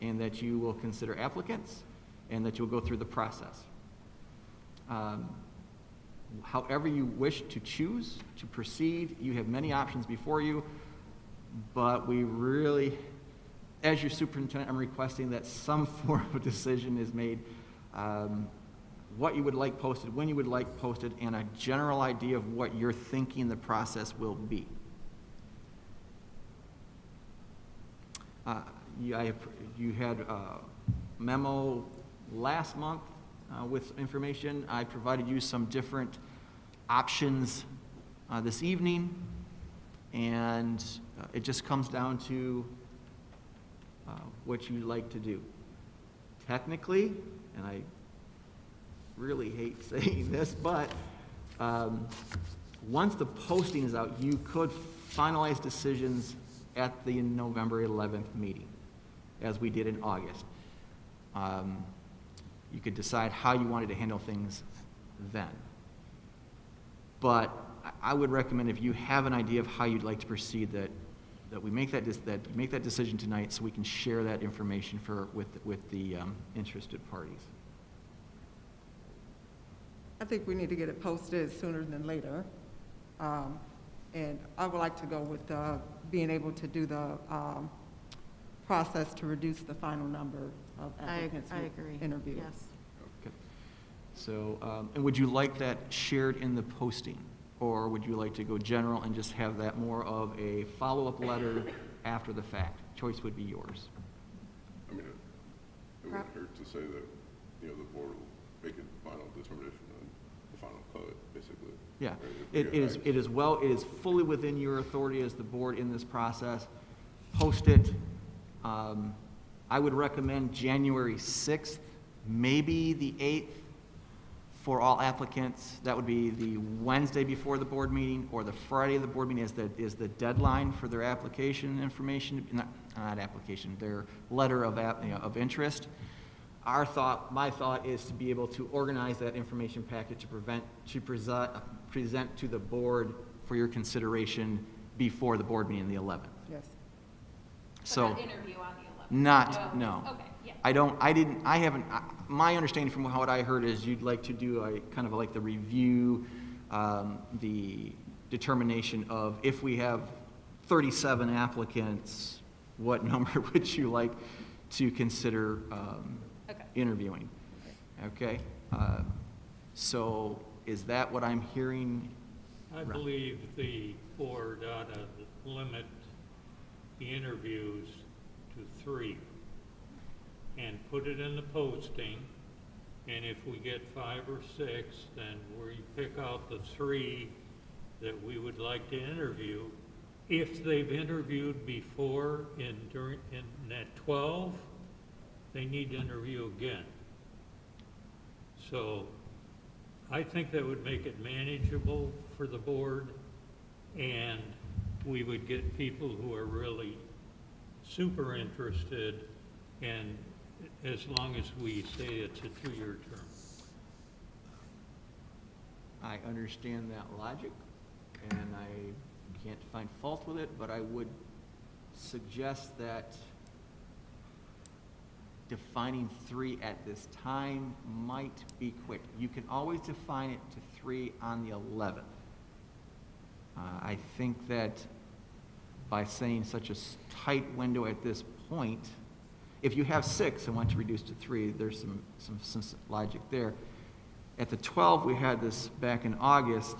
and that you will consider applicants and that you'll go through the process. However you wish to choose to proceed, you have many options before you, but we really, as your superintendent, I'm requesting that some form of decision is made, what you would like posted, when you would like posted, and a general idea of what you're thinking the process will be. You had a memo last month with information. I provided you some different options this evening, and it just comes down to what you'd like to do. Technically, and I really hate saying this, but once the posting is out, you could finalize decisions at the November 11th meeting, as we did in August. You could decide how you wanted to handle things then. But I would recommend, if you have an idea of how you'd like to proceed, that we make that decision tonight, so we can share that information with the interested parties. I think we need to get it posted sooner than later. And I would like to go with being able to do the process to reduce the final number of applicants I agree. interviewed. Yes. Okay. So, and would you like that shared in the posting? Or would you like to go general and just have that more of a follow-up letter after the fact? Choice would be yours. I mean, it wouldn't hurt to say that, the board will make a final determination on the final cut, basically. Yeah, Right? it is fully within your authority as the board in this process. Post it. I would recommend January 6th, maybe the 8th, for all applicants, that would be the Wednesday before the board meeting or the Friday of the board meeting is the deadline for their application information, not application, their letter of interest. My thought is to be able to organize that information packet to present to the board for your consideration before the board meeting on the 11th. Yes. So, But not interview on the 11th? no. Okay, yeah. My understanding from what I heard is you'd like to do a kind of like the review, the determination of if we have 37 applicants, what number would you like to consider interviewing? Okay. So is that what I'm hearing? I believe the board ought to limit the interviews to 3 and put it in the posting, and if we get 5 or 6, then we pick out the 3 that we would like to interview. If they've interviewed before in that 12, they need to interview again. So I think that would make it manageable for the board, and we would get people who are really super interested, and as long as we say it's a 2-year term. I understand that logic, and I can't find fault with it, but I would suggest that defining 3 at this time might be quick. You can always define it to 3 on the 11th. I think that by saying such a tight window at this point, if you have 6 and want to reduce to 3, there's some logic there. At the 12, we had this back in August,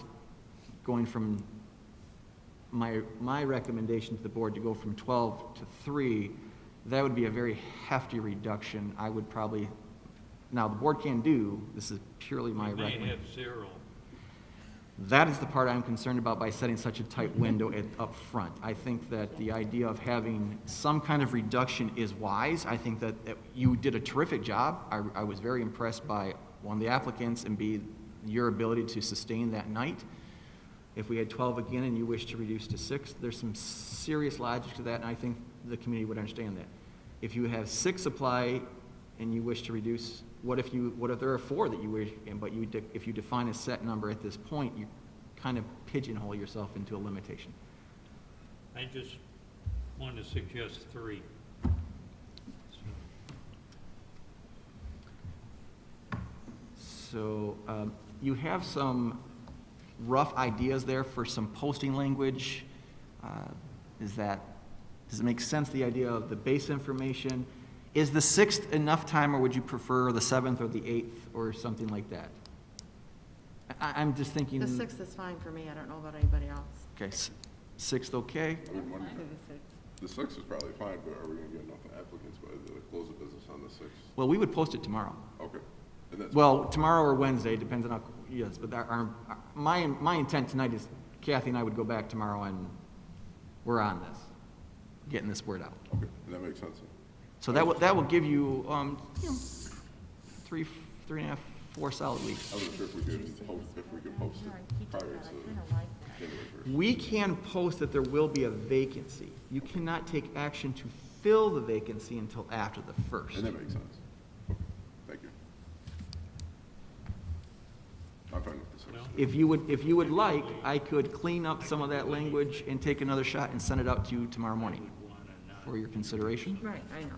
going from my recommendation to the board to go from 12 to 3. That would be a very hefty reduction. I would probably, now the board can do, this is purely my recommendation. They have 0. That is the part I'm concerned about by setting such a tight window up front. I think that the idea of having some kind of reduction is wise. I think that you did a terrific job. I was very impressed by, one, the applicants, and B, your ability to sustain that night. If we had 12 again and you wish to reduce to 6, there's some serious logic to that, and I think the community would understand that. If you have 6 apply and you wish to reduce, what if there are 4 that you wish, but if you define a set number at this point, you kind of pigeonhole yourself into a limitation. I just want to suggest 3. So you have some rough ideas there for some posting language. Does it make sense, the idea of the base information? Is the 6th enough time, or would you prefer the 7th or the 8th or something like that? I'm just thinking. The 6th is fine for me. I don't know about anybody else. Okay, 6th okay? The 6th is probably fine, but are we going to get enough applicants by the close of business on the 6th? Well, we would post it tomorrow. Okay. And that's Well, tomorrow or Wednesday, depends on how, yes, but my intent tonight is Kathy and I would go back tomorrow and we're on this, getting this word out. Okay, and that makes sense. So that will give you, 3.5, 4 solid weeks. I wasn't sure if we could post it prior to January 1st. We can post that there will be a vacancy. You cannot take action to fill the vacancy until after the 1st. And that makes sense. Okay, thank you. I'm fine with the 6th. If you would like, I could clean up some of that language and take another shot and send it out to you tomorrow morning for your consideration. Right, I know.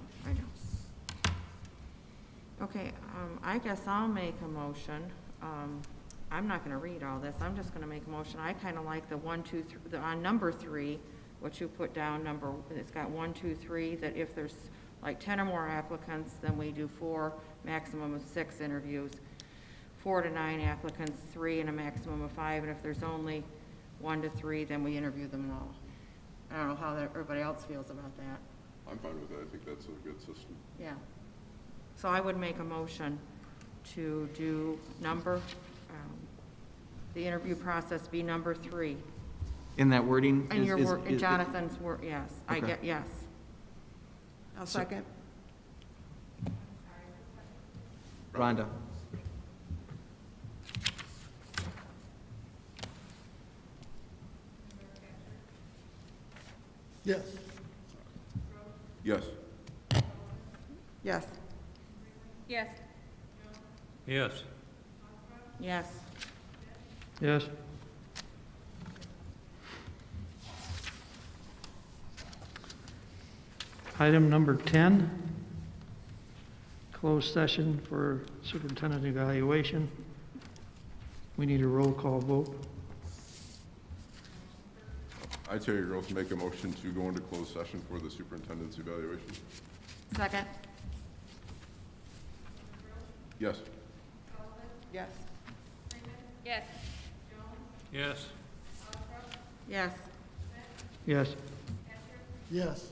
Okay, I guess I'll make a motion. I'm not gonna read all this. I'm just gonna make a motion. I kinda like the 1, 2, 3, on number 3, what you put down, it's got 1, 2, 3, that if there's like 10 or more applicants, then we do 4, maximum of 6 interviews. 4 to 9 applicants, 3, and a maximum of 5, and if there's only 1 to 3, then we interview them all. I don't know how everybody else feels about that. I'm fine with that. I think that's a good system. Yeah. So I would make a motion to do the interview process be number 3. In that wording? In your word, in Jonathan's word, yes. I Okay. get, yes. I'll second. Rhonda? Yes. Yes. Yes. Yes. Yes. Yes. Yes. Item number 10, closed session for superintendent evaluation. We need a roll call vote. I, Terry Gross, make a motion to go into closed session for the superintendent's evaluation. Second. Yes. Yes. Yes. Yes. Yes. Yes. Yes.